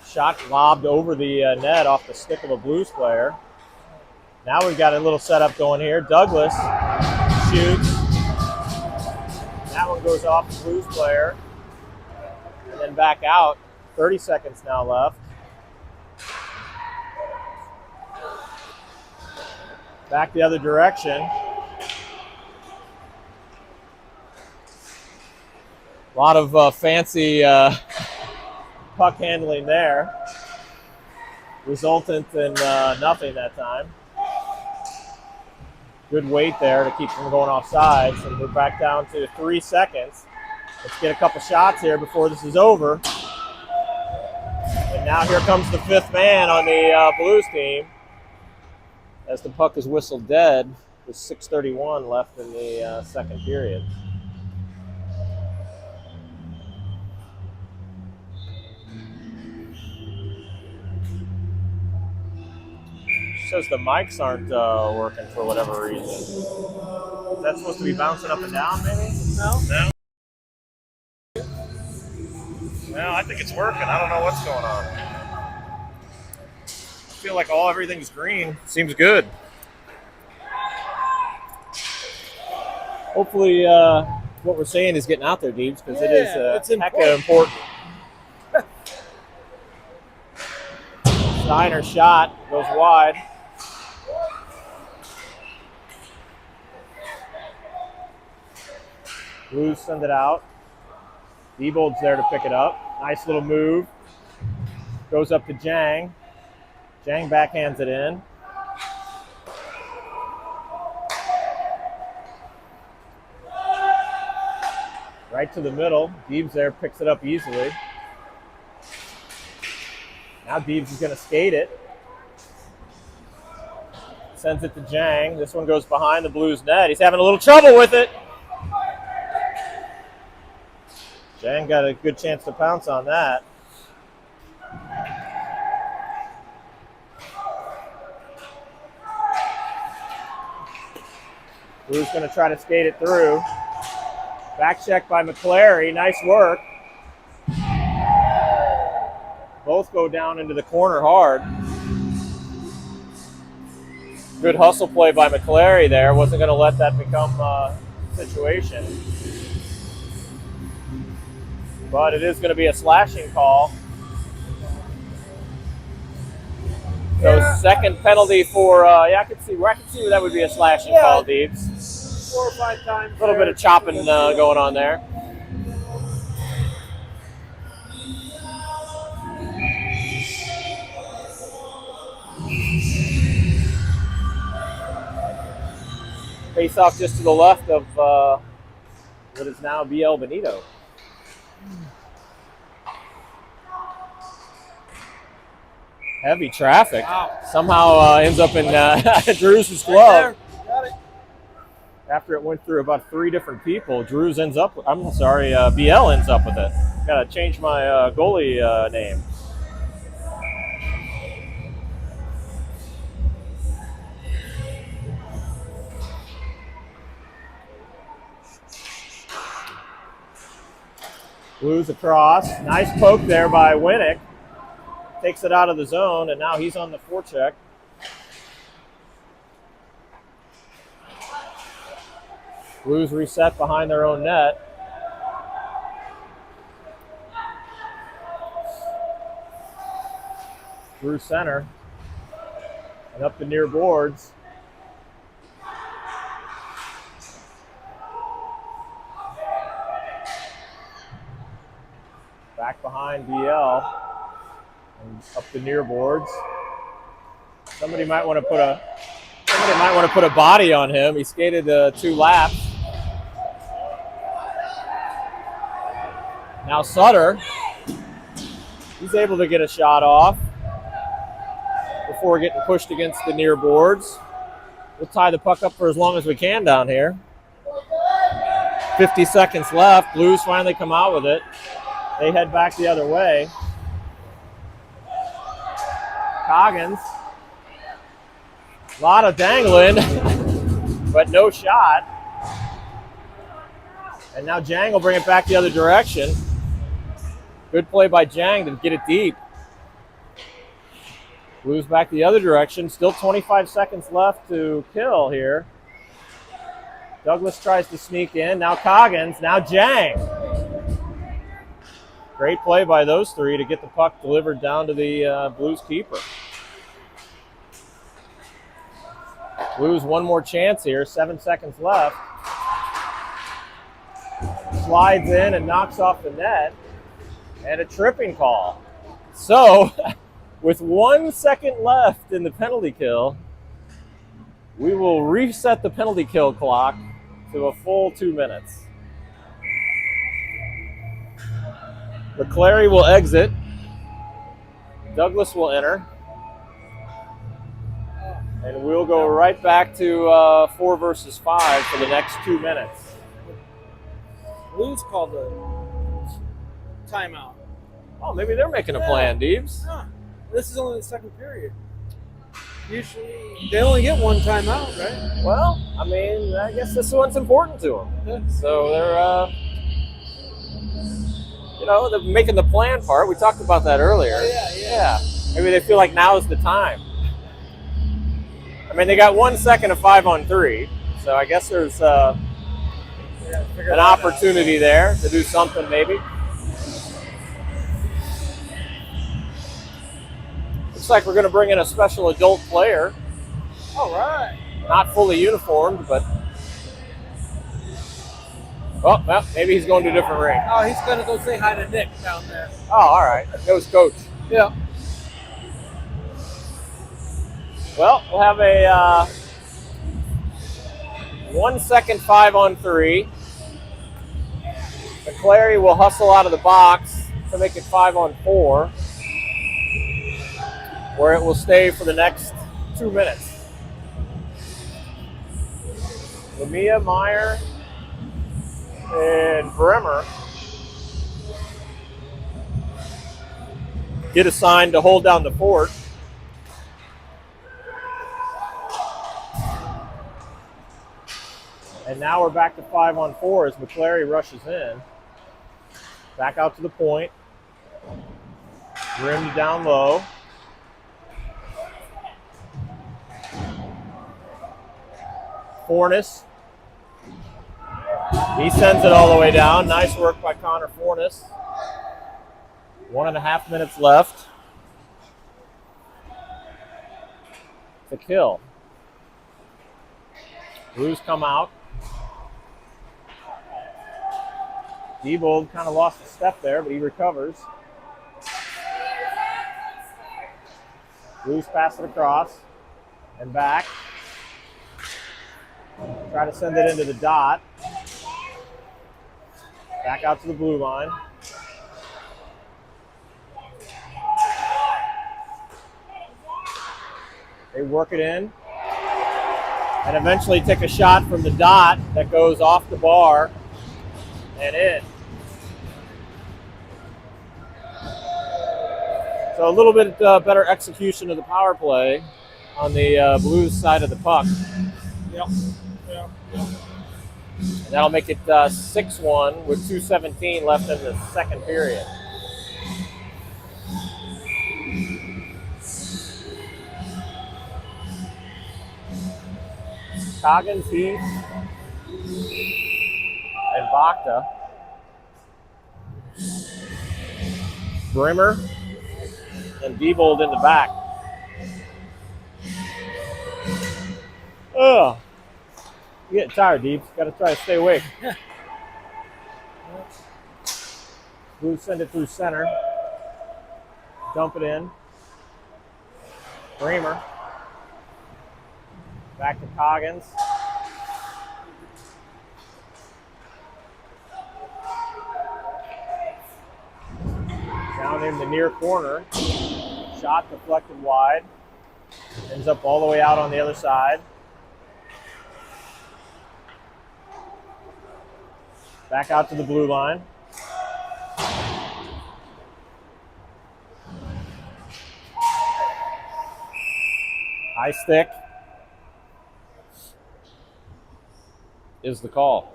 Shot lobbed over the net off the stick of a Blues player. Now we've got a little setup going here. Douglas shoots. That one goes off the Blues player. And then back out. 30 seconds now left. Back the other direction. A lot of fancy puck handling there. Resultant in nothing that time. Good weight there to keep them going off sides. And we're back down to 3 seconds. Let's get a couple shots here before this is over. And now here comes the fifth man on the Blues team. As the puck is whistled dead, with 6:31 left in the second period. Says the mics aren't working for whatever reason. Is that supposed to be bouncing up and down, maybe? No. No? Well, I think it's working. I don't know what's going on. I feel like everything's green. Seems good. Hopefully what we're saying is getting out there, Deebs, because it is it's hecka important. Steiner shot goes wide. Blues send it out. Diebold's there to pick it up. Nice little move. Goes up to Jang. Jang backhands it in. Right to the middle. Deebs there picks it up easily. Now Deebs is going to skate it. Sends it to Jang. This one goes behind the Blues net. He's having a little trouble with it. Jang got a good chance to pounce on that. Blue's going to try to skate it through. Back check by McClary. Nice work. Both go down into the corner hard. Good hustle play by McClary there. Wasn't going to let that become a situation. But it is going to be a slashing call. So Yeah. second penalty for, I can see where that would be a slashing call, Deebs. 4 or 5 times. A little bit of chopping going on there. Face off just to the left of what is now BL Benito. Heavy traffic. Wow. Somehow ends up in Drew's glove. Right there. Got it. After it went through about 3 different people, BL ends up with it. Gotta change my goalie name. Blues across. Nice poke there by Winnick. Takes it out of the zone, and now he's on the forecheck. Blues reset behind their own net. Through center. And up the near boards. Back behind BL. And up the near boards. Somebody might want to put a body on him. He skated 2 laps. Now Sutter, he's able to get a shot off before getting pushed against the near boards. We'll tie the puck up for as long as we can down here. 50 seconds left. Blues finally come out with it. They head back the other way. Coggins. A lot of dangling, but no shot. And now Jang will bring it back the other direction. Good play by Jang to get it deep. Blues back the other direction. Still 25 seconds left to kill here. Douglas tries to sneak in. Now Coggins. Now Jang. Great play by those 3 to get the puck delivered down to the Blues keeper. Blues one more chance here. 7 seconds left. Slides in and knocks off the net. And a tripping call. So, with 1 second left in the penalty kill, we will reset the penalty kill clock to a full 2 minutes. McClary will exit. Douglas will enter. And we'll go right back to 4 versus 5 for the next 2 minutes. Blues called the timeout. Oh, maybe they're making a plan, Deebs. Huh. This is only the second period. Usually, they only get 1 timeout, right? Well, I mean, I guess this one's important to them. Yeah. So they're making the plan part. We talked about that earlier. Yeah. Maybe they feel like now is the time. I mean, they got 1 second of 5-on-3, so I guess there's an opportunity there to do something maybe. Looks like we're going to bring in a special adult player. All right. Not fully uniformed, but well, maybe he's going to a different ring. Oh, he's going to go say hi to Nick down there. Oh, all right. Goes coach. Yeah. Well, we'll have a 1 second 5-on-3. McClary will hustle out of the box to make it 5-on-4, where it will stay for the next 2 minutes. Lamia, Meyer, and Bremer get assigned to hold down the fort. And now we're back to 5-on-4 as McClary rushes in. Back out to the point. Rimmed down low. Fornes. He sends it all the way down. Nice work by Connor Fornes. 1.5 minutes left. The kill. Blues come out. Diebold kind of lost a step there, but he recovers. Blues pass it across and back. Try to send it into the dot. Back out to the blue line. They work it in and eventually take a shot from the dot that goes off the bar and in. So a little bit better execution of the power play on the Blues side of the puck. Yep. And that'll make it 6-1 with 2:17 left in the second period. Coggins, Heath, and Bacta. Brimmer and Diebold in the back. Oh, you're getting tired, Deep. Got to try to stay awake. Blues send it through center. Dump it in. Brimmer. Back to Coggins. Down in the near corner. Shot deflected wide. Ends up all the way out on the other side. Back out to the blue line. High stick is the call.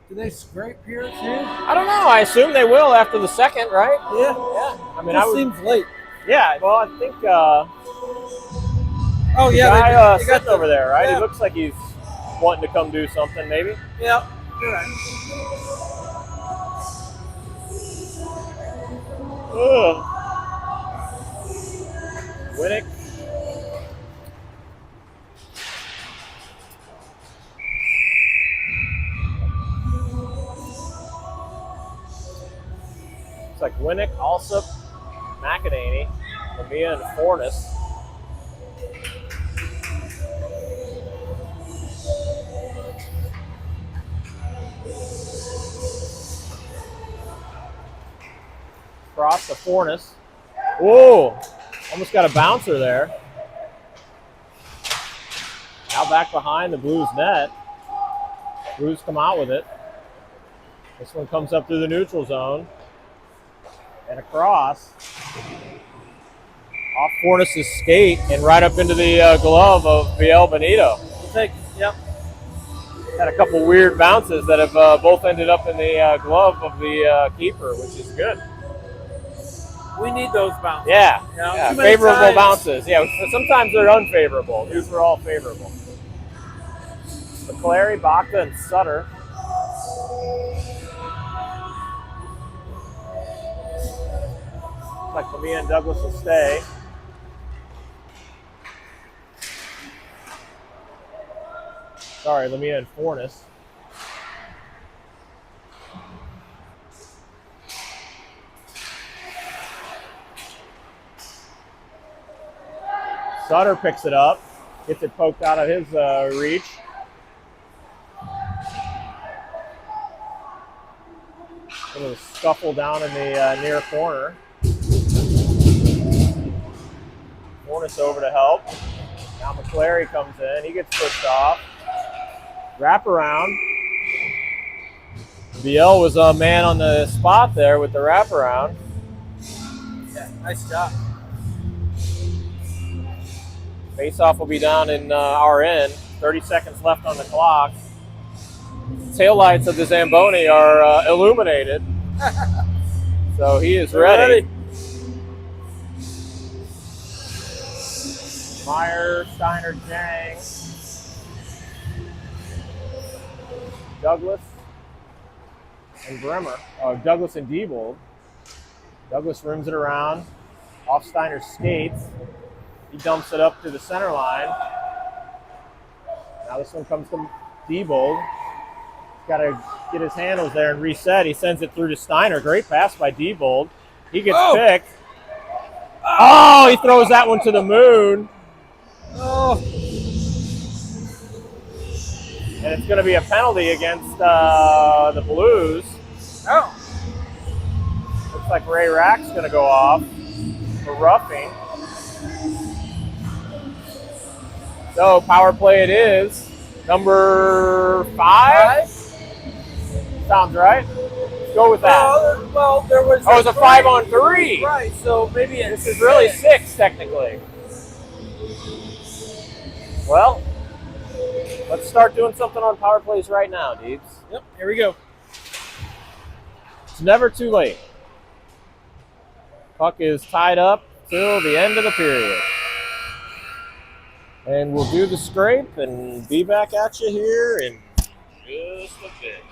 Do they scrape here too? I don't know. I assume they will after the second, right? Yeah. I mean, It seems late. Yeah. Well, I think. Oh yeah, the guy they sitting over there, right? Yeah. He looks like he's wanting to come do something, maybe. Yeah, you're right. Ugh. Winnick. It's like Winnick, Alsop, McEnany, Lamia, and Fornes. Cross to Fornes. Whoa! Almost got a bouncer there. Now back behind the Blues net. Blues come out with it. This one comes up through the neutral zone. And across. Off Fornes' skate and right up into the glove of Viel Benito. We'll take it. Yep. Had a couple weird bounces that have both ended up in the glove of the keeper, which is good. We need those bounces. Yeah, You know, yeah. too many Favorable times- bounces. Yeah, sometimes they're unfavorable. These were all favorable. McClary, Bacta, and Sutter. Looks like Lamia and Douglas will stay. Sorry, Lamia and Fornes. Sutter picks it up, gets it poked out of his reach. A little scuffle down in the near corner. Fornes over to help. Now McClary comes in. He gets pushed off. Wrap around. BL was a man on the spot there with the wraparound. Yeah, nice job. Face-off will be down in our end. 30 seconds left on the clock. Taillights of the Zamboni are illuminated. So he is ready. Meyer, Steiner, Jang, Douglas, and Bremer. Douglas and Diebold. Douglas rims it around. Off Steiner's skates. He dumps it up to the center line. Now this one comes to Diebold. He's got to get his handles there and reset. He sends it through to Steiner. Great pass by Diebold. He gets picked. Oh, he throws that one to the moon. Oh. And it's going to be a penalty against the Blues. Oh. Looks like Ray Rack's going to go off for roughing. So power play it is. Number 5? Sounds right. Let's go with that. Well, there was. Oh, it's a 5-on-3. Right, so maybe this is really 6 technically. Well, let's start doing something on power plays right now, Deebs. Yep, here we go. It's never too late. Puck is tied up till the end of the period. And we'll do the scrape and be back at you here in just a bit.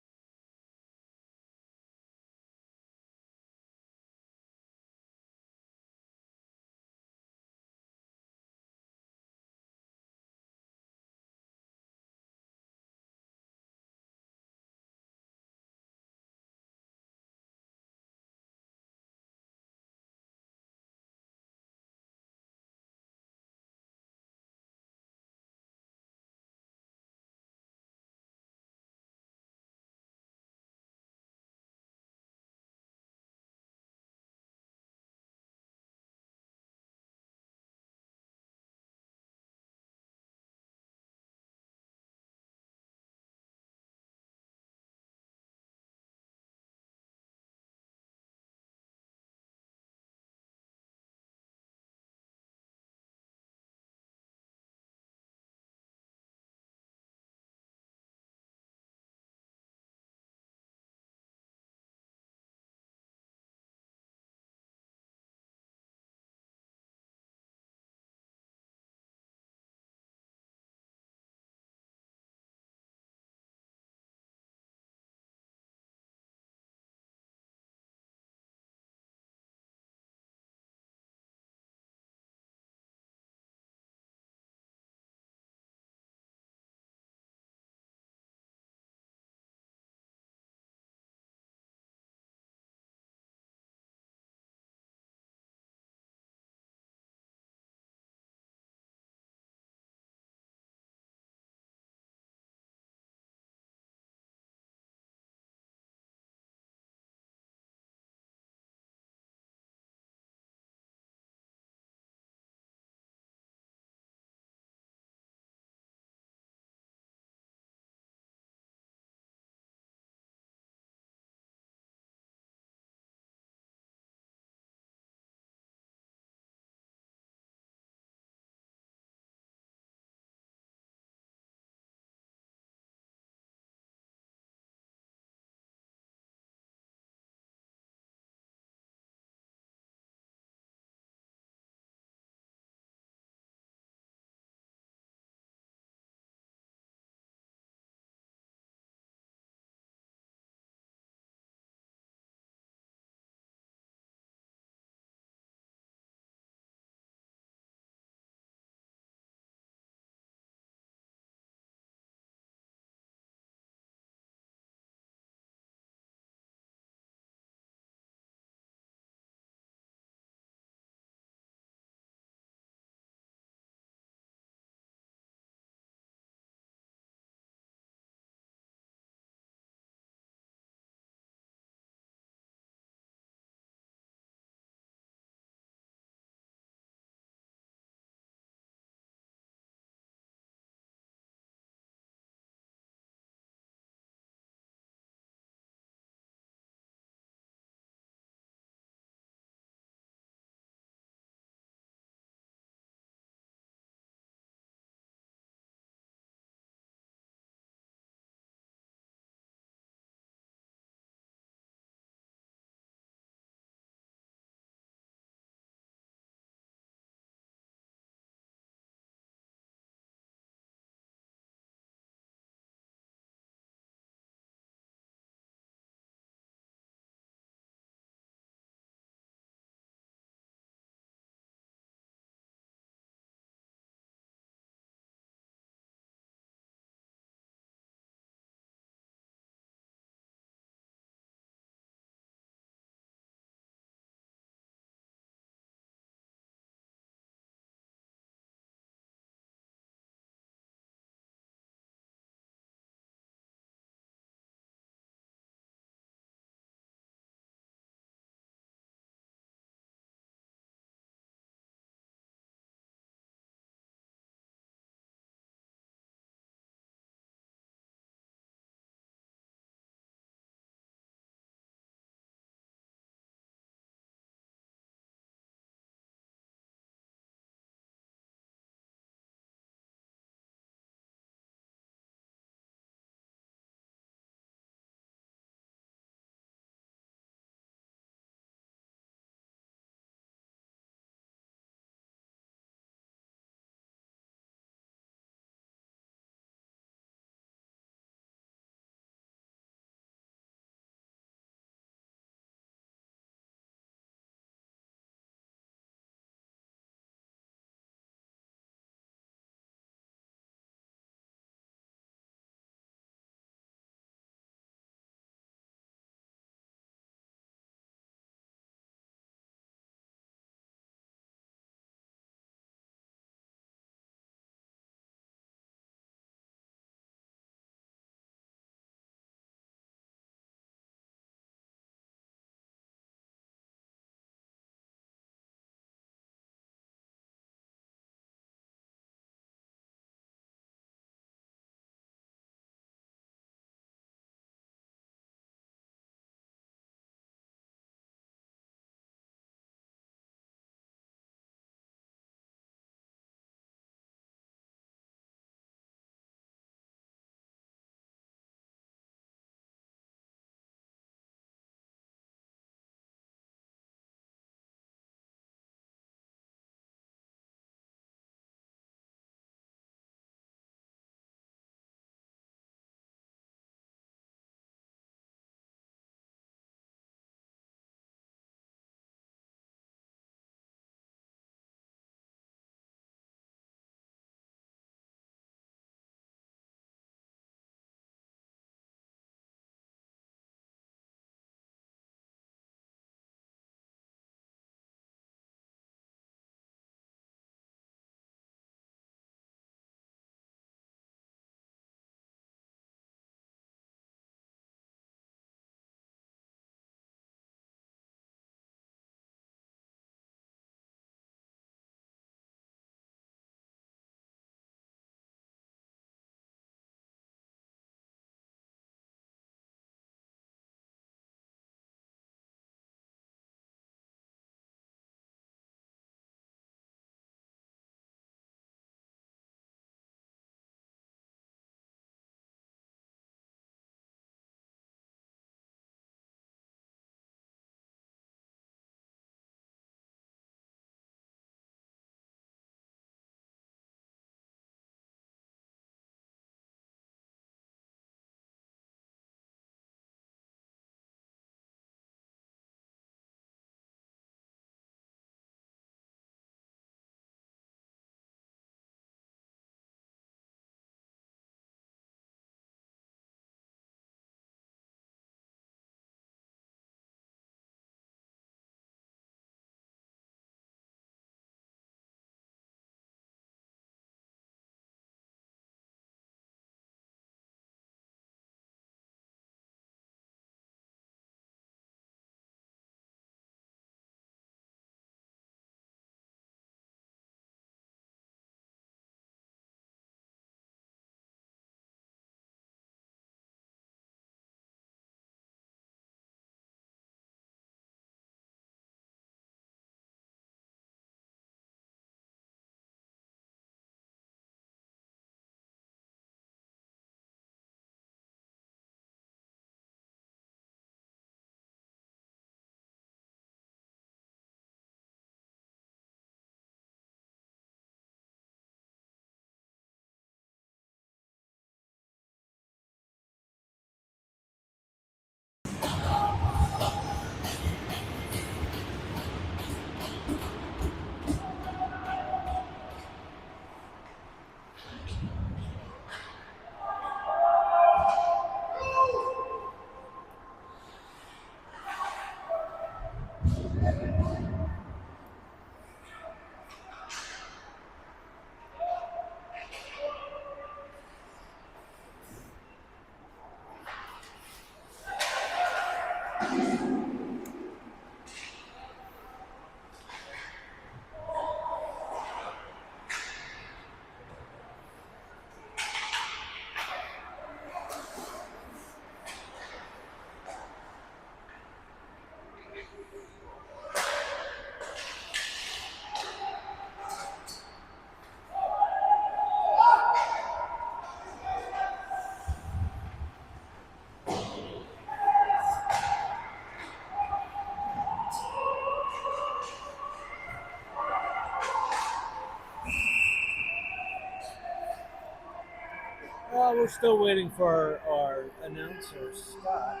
Well, we're still waiting for our announcer, Scott,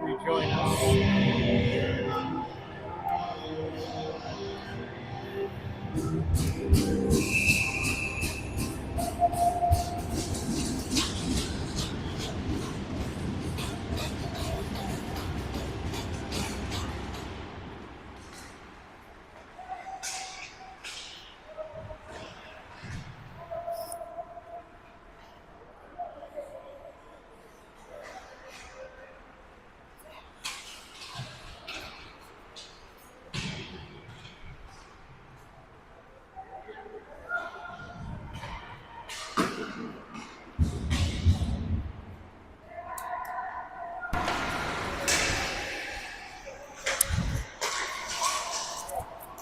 to rejoin us.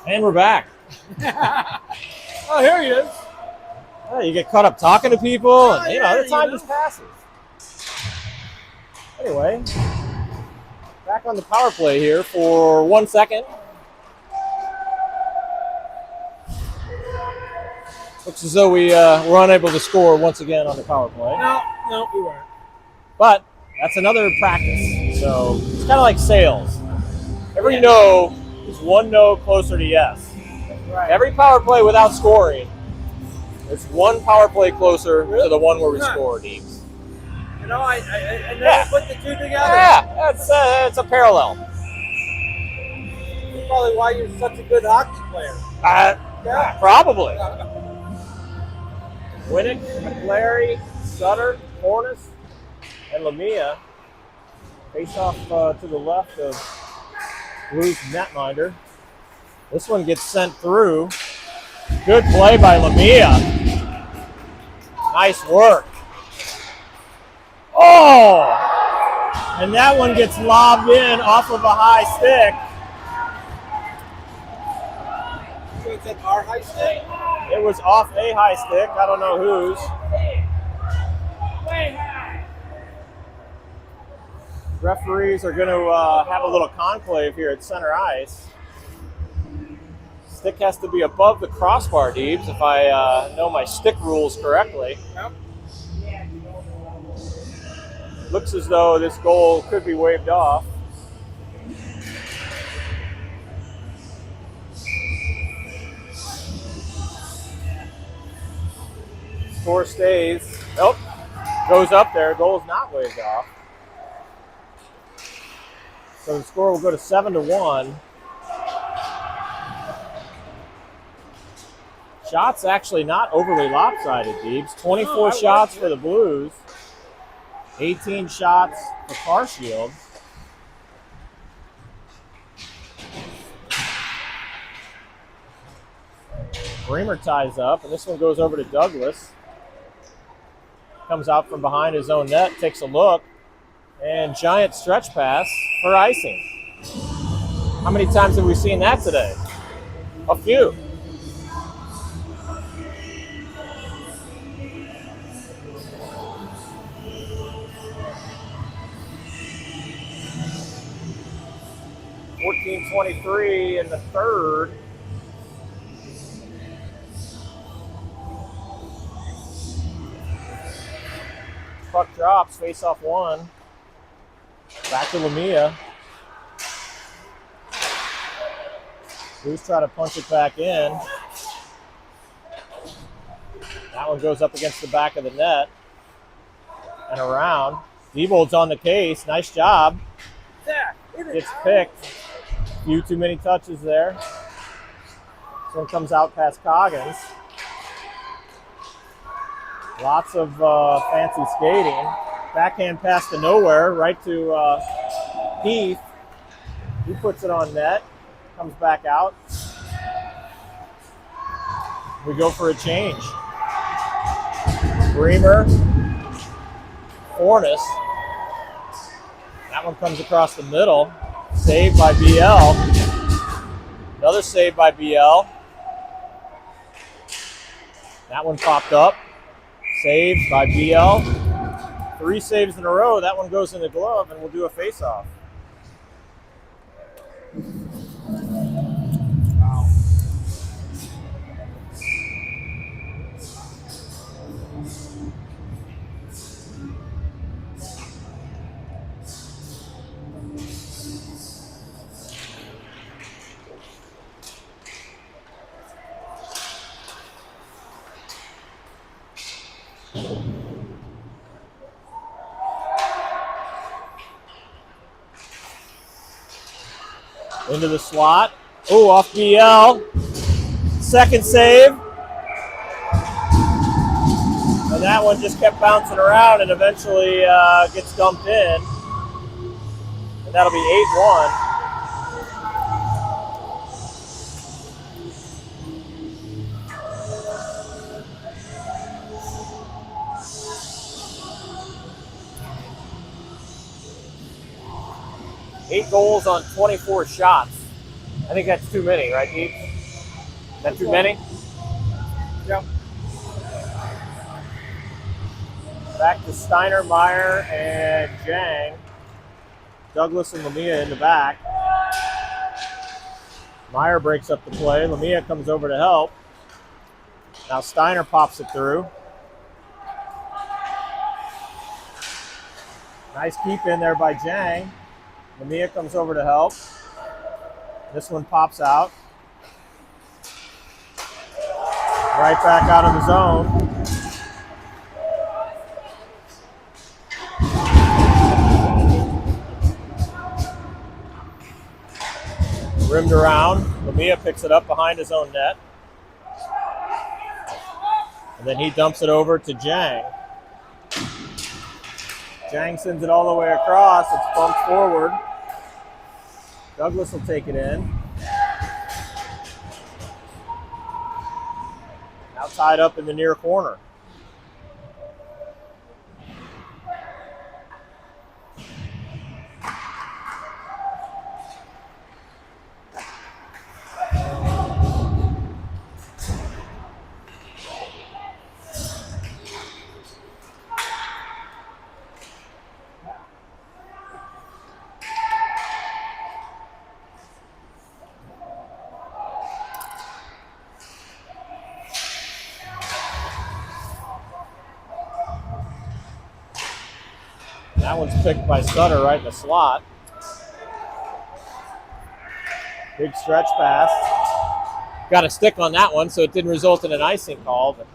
And we're back. Oh, here he is. Oh, you get caught up talking to people, and Yeah, the time you know. just passes. Anyway, back on the power play here for 1 second. Looks as though we were unable to score once again on the power play. No, we weren't. But that's another practice. So it's kind of like sales. Every no is one no closer to yes. Right. Every power play without scoring is one power play closer to the one where we score, Deeps. You know, I never put the two together. Yeah, it's a parallel. That's probably why you're such a good hockey player. Probably. Winnick, McClary, Sutter, Hornis, and Lamia face off to the left of Blues netminder. This one gets sent through. Good play by Lamia. Nice work. Oh! And that one gets lobbed in off of a high stick. So it's at our high stick? It was off a high stick. I don't know whose. Referees are going to have a little conclave here at center ice. Stick has to be above the crossbar, Deebs, if I know my stick rules correctly. Yep. Looks as though this goal could be waved off. Score stays. Nope. Goes up there. Goal is not waved off. So the score will go to 7-1. Shots actually not overly lopsided, Deebs. 24 shots for the Blues. 18 shots for Carshield. Bremer ties up, and this one goes over to Douglas. Comes out from behind his own net, takes a look, and giant stretch pass for icing. How many times have we seen that today? A few. .23 in the third. Puck drops, face off one. Back to Lamia. Blues try to punch it back in. That one goes up against the back of the net and around. Diebold's on the case. Nice job. Gets picked. Few too many touches there. This one comes out past Coggins. Lots of fancy skating. Backhand pass to nowhere, right to Heath. He puts it on net. Comes back out. We go for a change. Bremer. Fornis. That one comes across the middle. Saved by BL. Another save by BL. That one popped up. Saved by BL. 3 saves in a row. That one goes in the glove, and we'll do a face-off. Wow. Into the slot. Oh, off BL. Second save. And that one just kept bouncing around and eventually gets dumped in. And that'll be 8-1. Eight goals on 24 shots. I think that's too many, right, Deep? Is that too many? Yep. Back to Steiner, Meyer, and Jang. Douglas and Lamia in the back. Meyer breaks up the play. Lamia comes over to help. Now Steiner pops it through. Nice keep in there by Jang. Lamia comes over to help. This one pops out. Right back out of the zone. Rimmed around. Lamia picks it up behind his own net. And then he dumps it over to Jang. Jang sends it all the way across. It's bumped forward. Douglas will take it in. Now tied up in the near corner. That one's picked by Sutter right in the slot. Big stretch pass. Got a stick on that one, so it didn't result in an icing call, but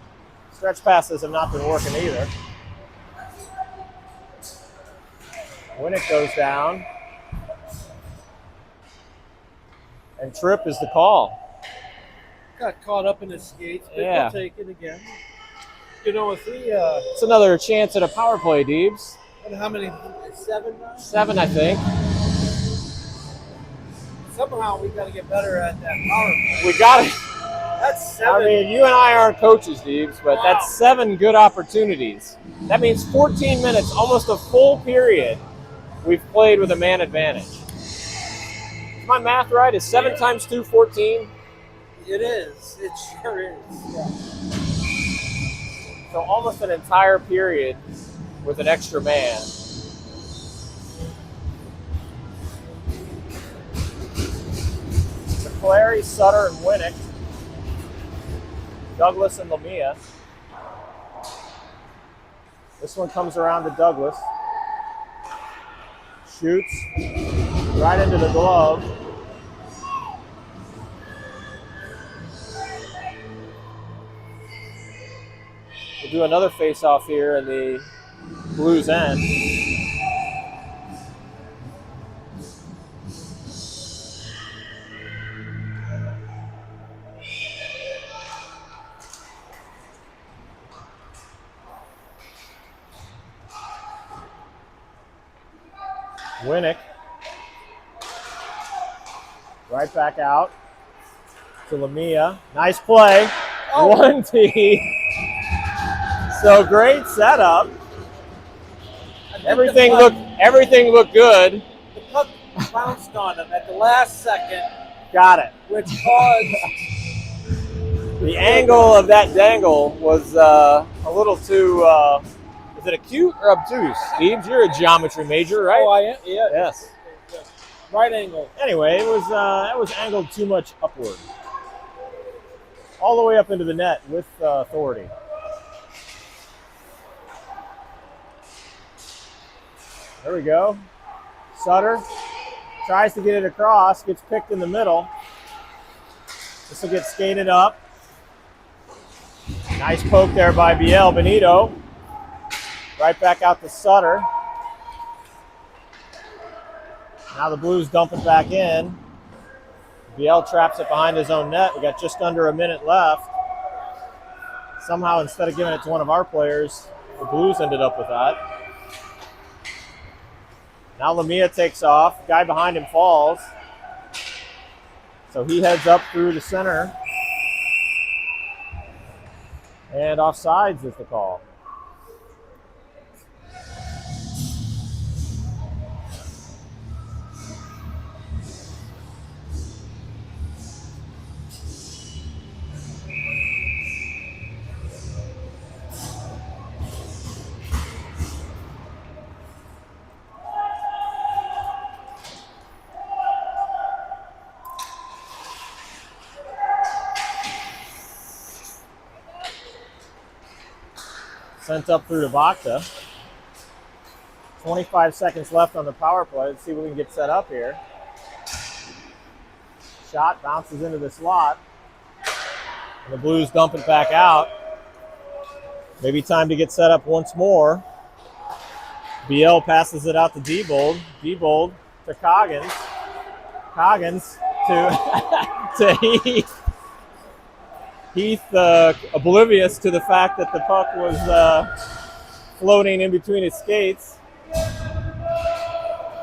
stretch passes have not been working either. Winnick goes down. And trip is the call. Got caught up in his skates, but Yeah. we'll take it again. You know, if we, It's another chance at a power play, Deebs. how many? 7 now? 7, I think. Somehow we got to get better at that power play. We got it. That's 7. I mean, you and I aren't coaches, Deebs, but that's 7 good opportunities. That means 14 minutes, almost a full period, we've played with a man advantage. Is my math right? Is 7 times 2, 14? It is. It sure is. Yeah. So almost an entire period with an extra man. McClary, Sutter, and Winnick. Douglas and Lamia. This one comes around to Douglas. Shoots right into the glove. We'll do another face-off here in the Blues end. Winnick. Right back out to Lamia. Nice play. 1T. So great setup. Everything looked good. The puck bounced on him at the last second, Got it. which caused The angle of that dangle was a little too. Is it acute or obtuse? Steve, you're a geometry major, right? Oh, I am. Yeah. Yes. Right angle. Anyway, that was angled too much upward, all the way up into the net with authority. There we go. Sutter tries to get it across, gets picked in the middle. This will get skated up. Nice poke there by Biel Benito. Right back out to Sutter. Now the Blues dump it back in. BL traps it behind his own net. We got just under a minute left. Somehow, instead of giving it to one of our players, the Blues ended up with that. Now Lamia takes off. Guy behind him falls. So he heads up through the center. And offsides is the call. Sent up through to Bacta. 25 seconds left on the power play. Let's see what we can get set up here. Shot bounces into the slot. And the Blues dump it back out. Maybe time to get set up once more. BL passes it out to Diebold. Diebold to Coggins. Coggins to Heath. Heath oblivious to the fact that the puck was floating in between his skates.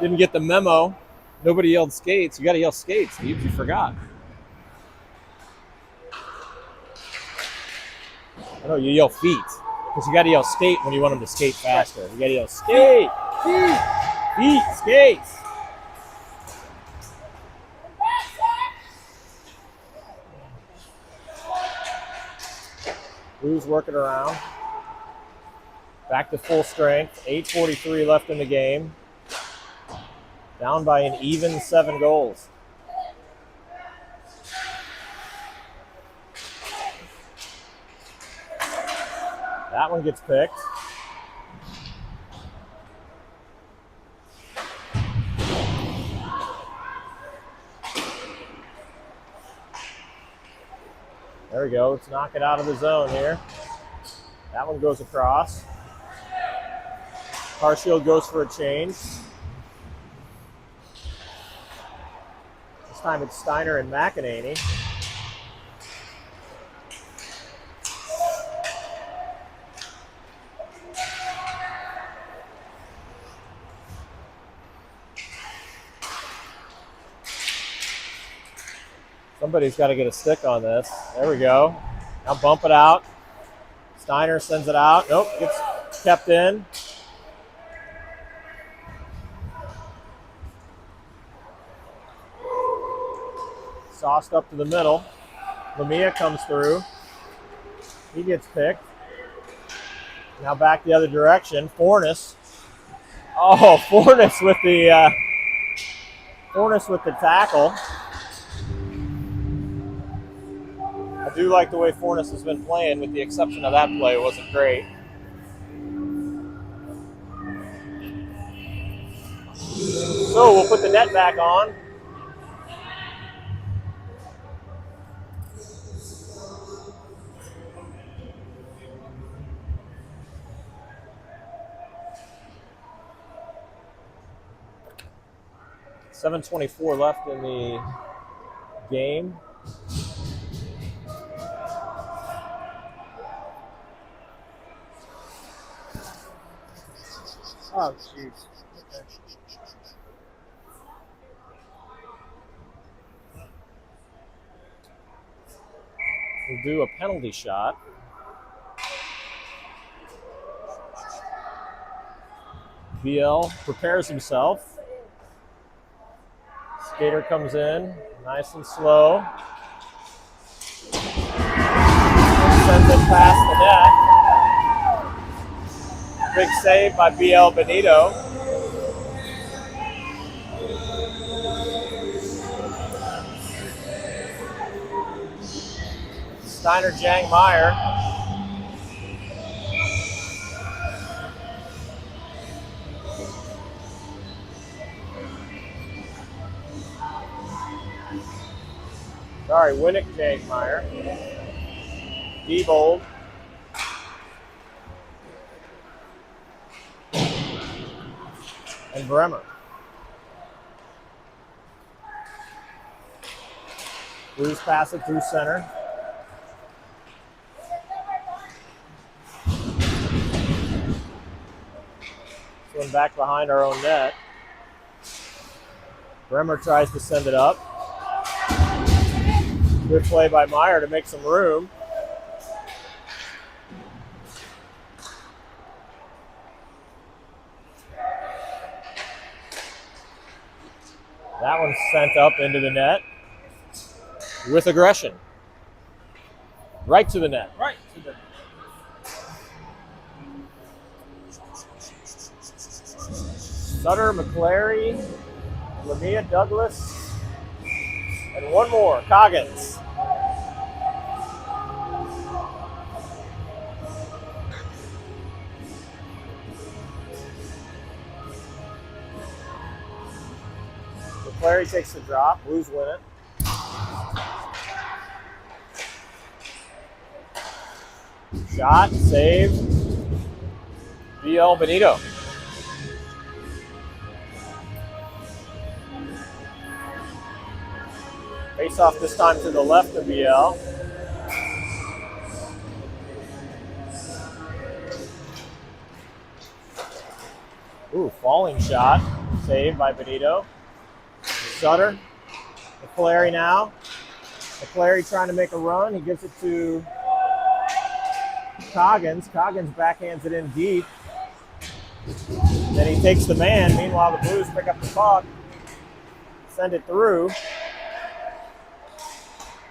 Didn't get the memo. Nobody yelled skates. You got to yell skates, Steve. You forgot. I know you yell feet because you got to yell skate when you want them to skate faster. You got to yell skate, feet, skates. Blues working around. Back to full strength. 8:43 left in the game. Down by an even 7 goals. That one gets picked. There we go. Let's knock it out of the zone here. That one goes across. Carshield goes for a change. This time it's Steiner and McEnany. Somebody's got to get a stick on this. There we go. Now bump it out. Steiner sends it out. Nope, gets kept in. Sauced up to the middle. Lamia comes through. He gets picked. Now back the other direction. Fornes. Oh, Fornes with the tackle. I do like the way Fornes has been playing, with the exception of that play. It wasn't great. So we'll put the net back on. .724 left in the game. Oh, jeez. Okay. We'll do a penalty shot. BL prepares himself. Skater comes in, nice and slow. Sends it past the net. Big save by BL Benito. Steiner Jang Meyer. Sorry, Winnick Jangmeyer. Diebold. And Bremer. Blues pass it through center. One back behind our own net. Bremer tries to send it up. Good play by Meyer to make some room. That one's sent up into the net with aggression. Right to the net. Right to the net. Sutter, McClary, Lamia Douglas, and one more, Coggins. McClary takes the drop, Blues win it. Shot, save, BL Benito. Face off this time to the left of BL. Ooh, falling shot, saved by Benito. Sutter, McClary now. McClary trying to make a run. He gives it to Coggins. Coggins backhands it in deep. Then he takes the man. Meanwhile, the Blues pick up the puck, send it through.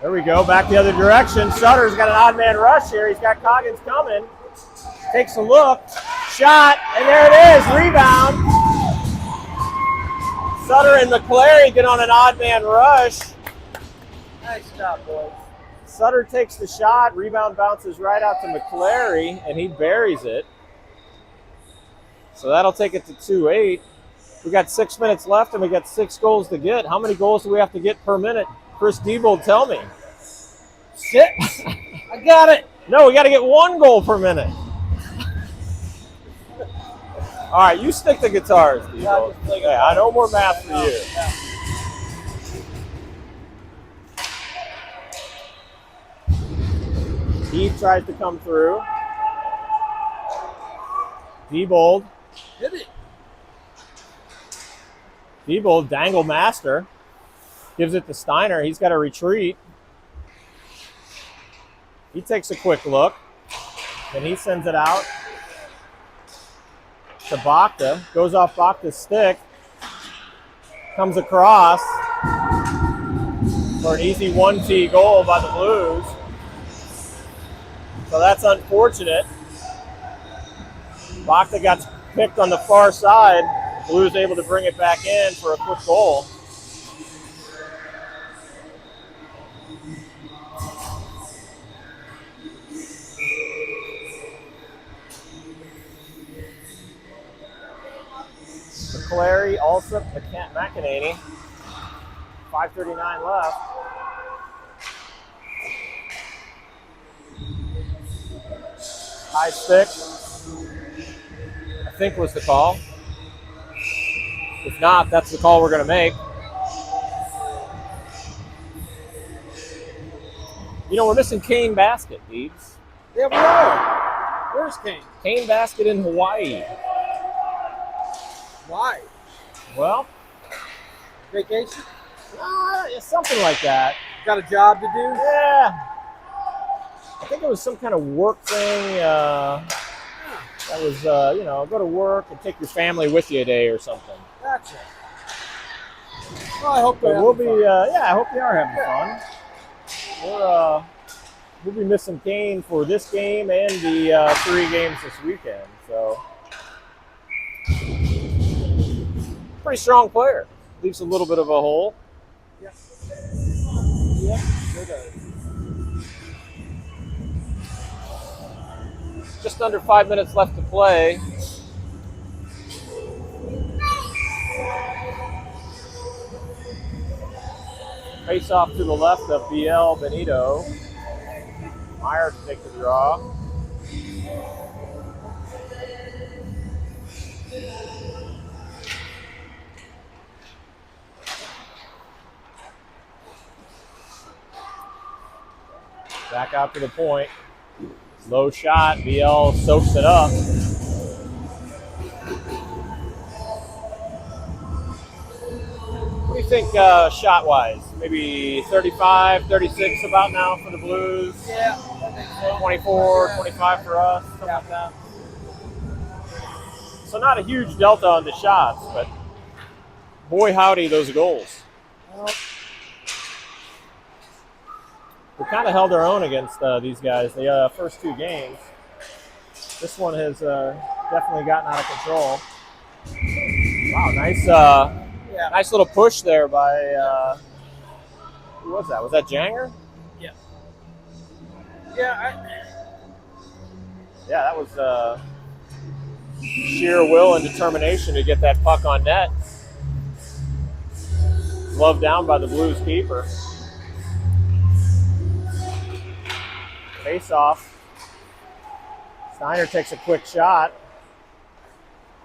There we go, back the other direction. Sutter's got an odd man rush here. He's got Coggins coming. Takes a look, shot, and there it is, rebound. Sutter and McClary get on an odd man rush. Nice job, boys. Sutter takes the shot, rebound bounces right out to McClary, and he buries it. So that'll take it to 2-8. We got 6 minutes left, and we got 6 goals to get. How many goals do we have to get per minute? Chris Diebold, tell me. 6? I got it. No, we got to get 1 goal per minute. All right, you stick to guitars, Diebold. Yeah, I know more math for you. Yeah. Heath tries to come through. Diebold. Hit it. Diebold, dangle master. Gives it to Steiner. He's got to retreat. He takes a quick look. Then he sends it out to Bakta. Goes off Bakta's stick. Comes across for an easy 1T goal by the Blues. So that's unfortunate. Bakta got picked on the far side. Blues able to bring it back in for a quick goal. McClary, also McEnany. 5:39 left. High stick, I think was the call. If not, that's the call we're going to make. You know, we're missing Kane Basket, Deebs. Yeah, we are. Where's Kane? Kane Basket in Hawaii. Why? Well, Vacation? something like that. Got a job to do? Yeah. I think it was some kind of work thing. That was, go to work and take your family with you a day or something. Gotcha. Well, I hope we'll be. I hope you are having fun. We'll be missing Kane for this game and the 3 games this weekend. So, pretty strong player. Leaves a little bit of a hole. Yeah. Yep, sure does. Just under 5 minutes left to play. Face off to the left of BL Benito. Meyer to take the draw. Back out to the point. Low shot. BL soaks it up. What do you think shot-wise? Maybe 35, 36 about now for the Blues? Yeah, I think so. 24, 25 for us, something like that. So not a huge delta on the shots, but boy howdy, those goals. Well, We kind of held our own against these guys the first two games. This one has definitely gotten out of control. Wow, nice, nice little push there by who was that? Was that Janger? yeah. Yeah, Yeah, that was sheer will and determination to get that puck on net. Glove down by the Blues keeper. Face off. Steiner takes a quick shot.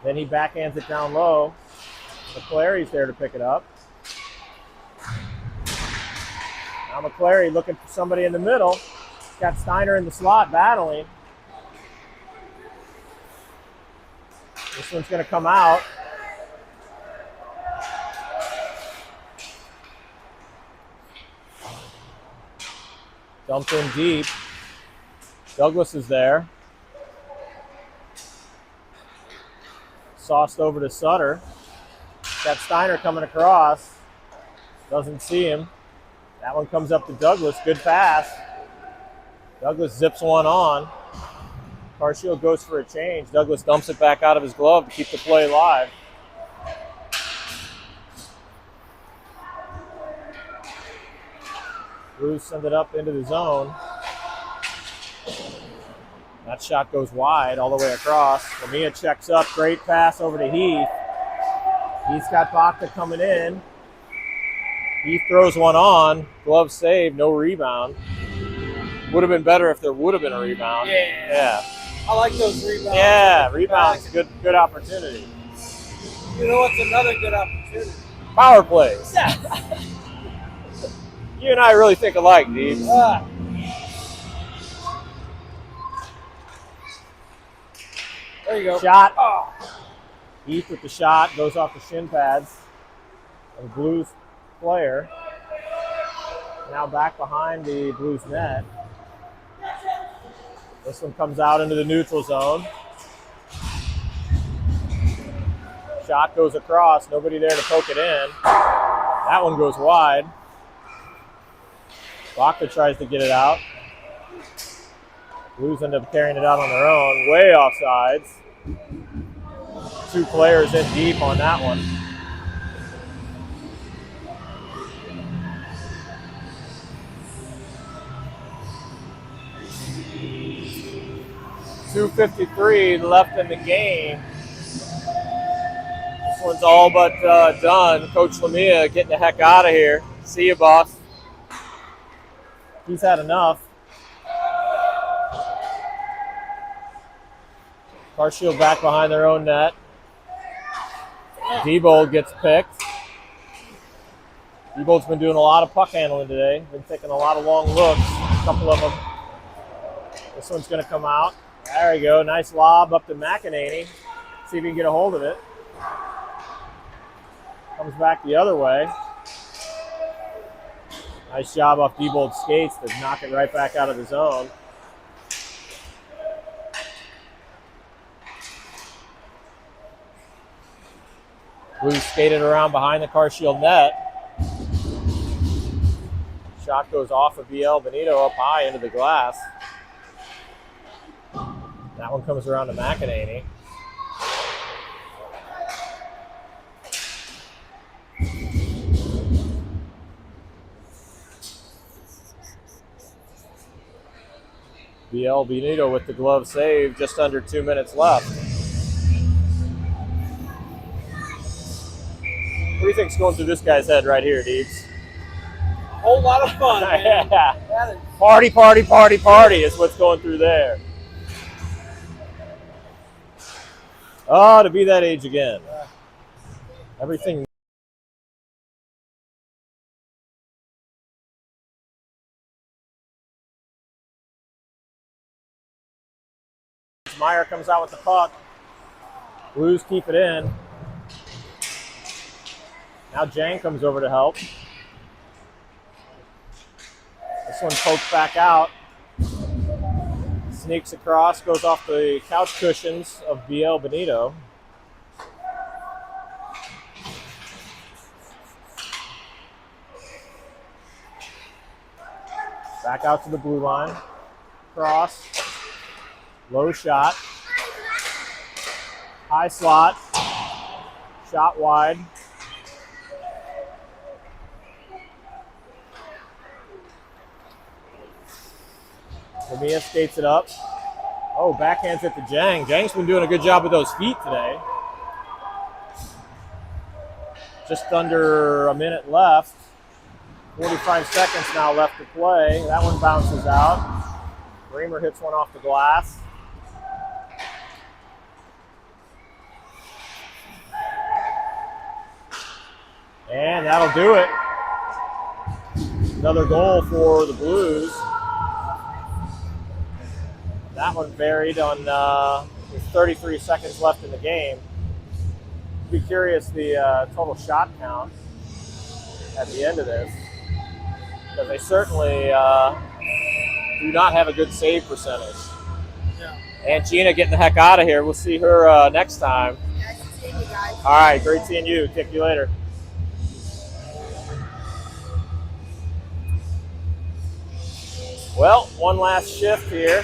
Then he backhands it down low. McClary's there to pick it up. Now McClary looking for somebody in the middle. He's got Steiner in the slot battling. This one's going to come out. Dumped in deep. Douglas is there. Sauced over to Sutter. Got Steiner coming across. Doesn't see him. That one comes up to Douglas. Good pass. Douglas zips one on. Carshield goes for a change. Douglas dumps it back out of his glove to keep the play live. Blues send it up into the zone. That shot goes wide all the way across. Lamia checks up. Great pass over to Heath. He's got Bacta coming in. Heath throws one on. Glove save. No rebound. Would have been better if there would have been a rebound. Yeah. I like those rebounds. Yeah, rebounds. Good opportunity. You know what's another good opportunity? Power plays. You and I really think alike, Deebs. There you go. Shot. Oh. Heath with the shot. Goes off the shin pads of the Blues player. Now back behind the Blues net. This one comes out into the neutral zone. Shot goes across. Nobody there to poke it in. That one goes wide. Bacta tries to get it out. Blues end up carrying it out on their own. Way off sides. Two players in deep on that one. .253 left in the game. This one's all but done. Coach Lamia getting the heck out of here. See you, boss. He's had enough. Carshield back behind their own net. Diebold gets picked. Diebold's been doing a lot of puck handling today. Been taking a lot of long looks. A couple of them. This one's going to come out. There we go. Nice lob up to McEnany. See if he can get a hold of it. Comes back the other way. Nice job off Diebold's skates to knock it right back out of the zone. Blues skated around behind the Carshield net. Shot goes off of BL Benito up high into the glass. That one comes around to McEnany. BL Benito with the glove save, just under 2 minutes left. What do you think's going through this guy's head right here, Deebs? A whole lot of fun, man. Yeah. Party, party, party, party is what's going through there. Oh, to be that age again. Everything Meyer comes out with the puck. Blues keep it in. Now Jang comes over to help. This one poked back out. Sneaks across, goes off the couch cushions of BL Benito. Back out to the blue line. Cross. Low shot. High slot. Shot wide. Lamia skates it up. Oh, backhands it to Jang. Jang's been doing a good job with those feet today. Just under a minute left. 45 seconds now left to play. That one bounces out. Reamer hits one off the glass. And that'll do it. Another goal for the Blues. That one buried on with 33 seconds left in the game. Be curious the total shot count at the end of this, because they certainly do not have a good save percentage. Yeah. And Gina getting the heck out of here. We'll see her next time. Nice to see you guys. All right, great seeing you. Kick you later. Well, one last shift here.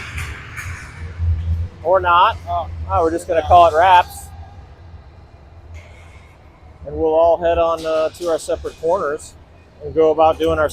Or not. Oh, we're just going to call it wraps. And we'll all head on to our separate corners and go about doing our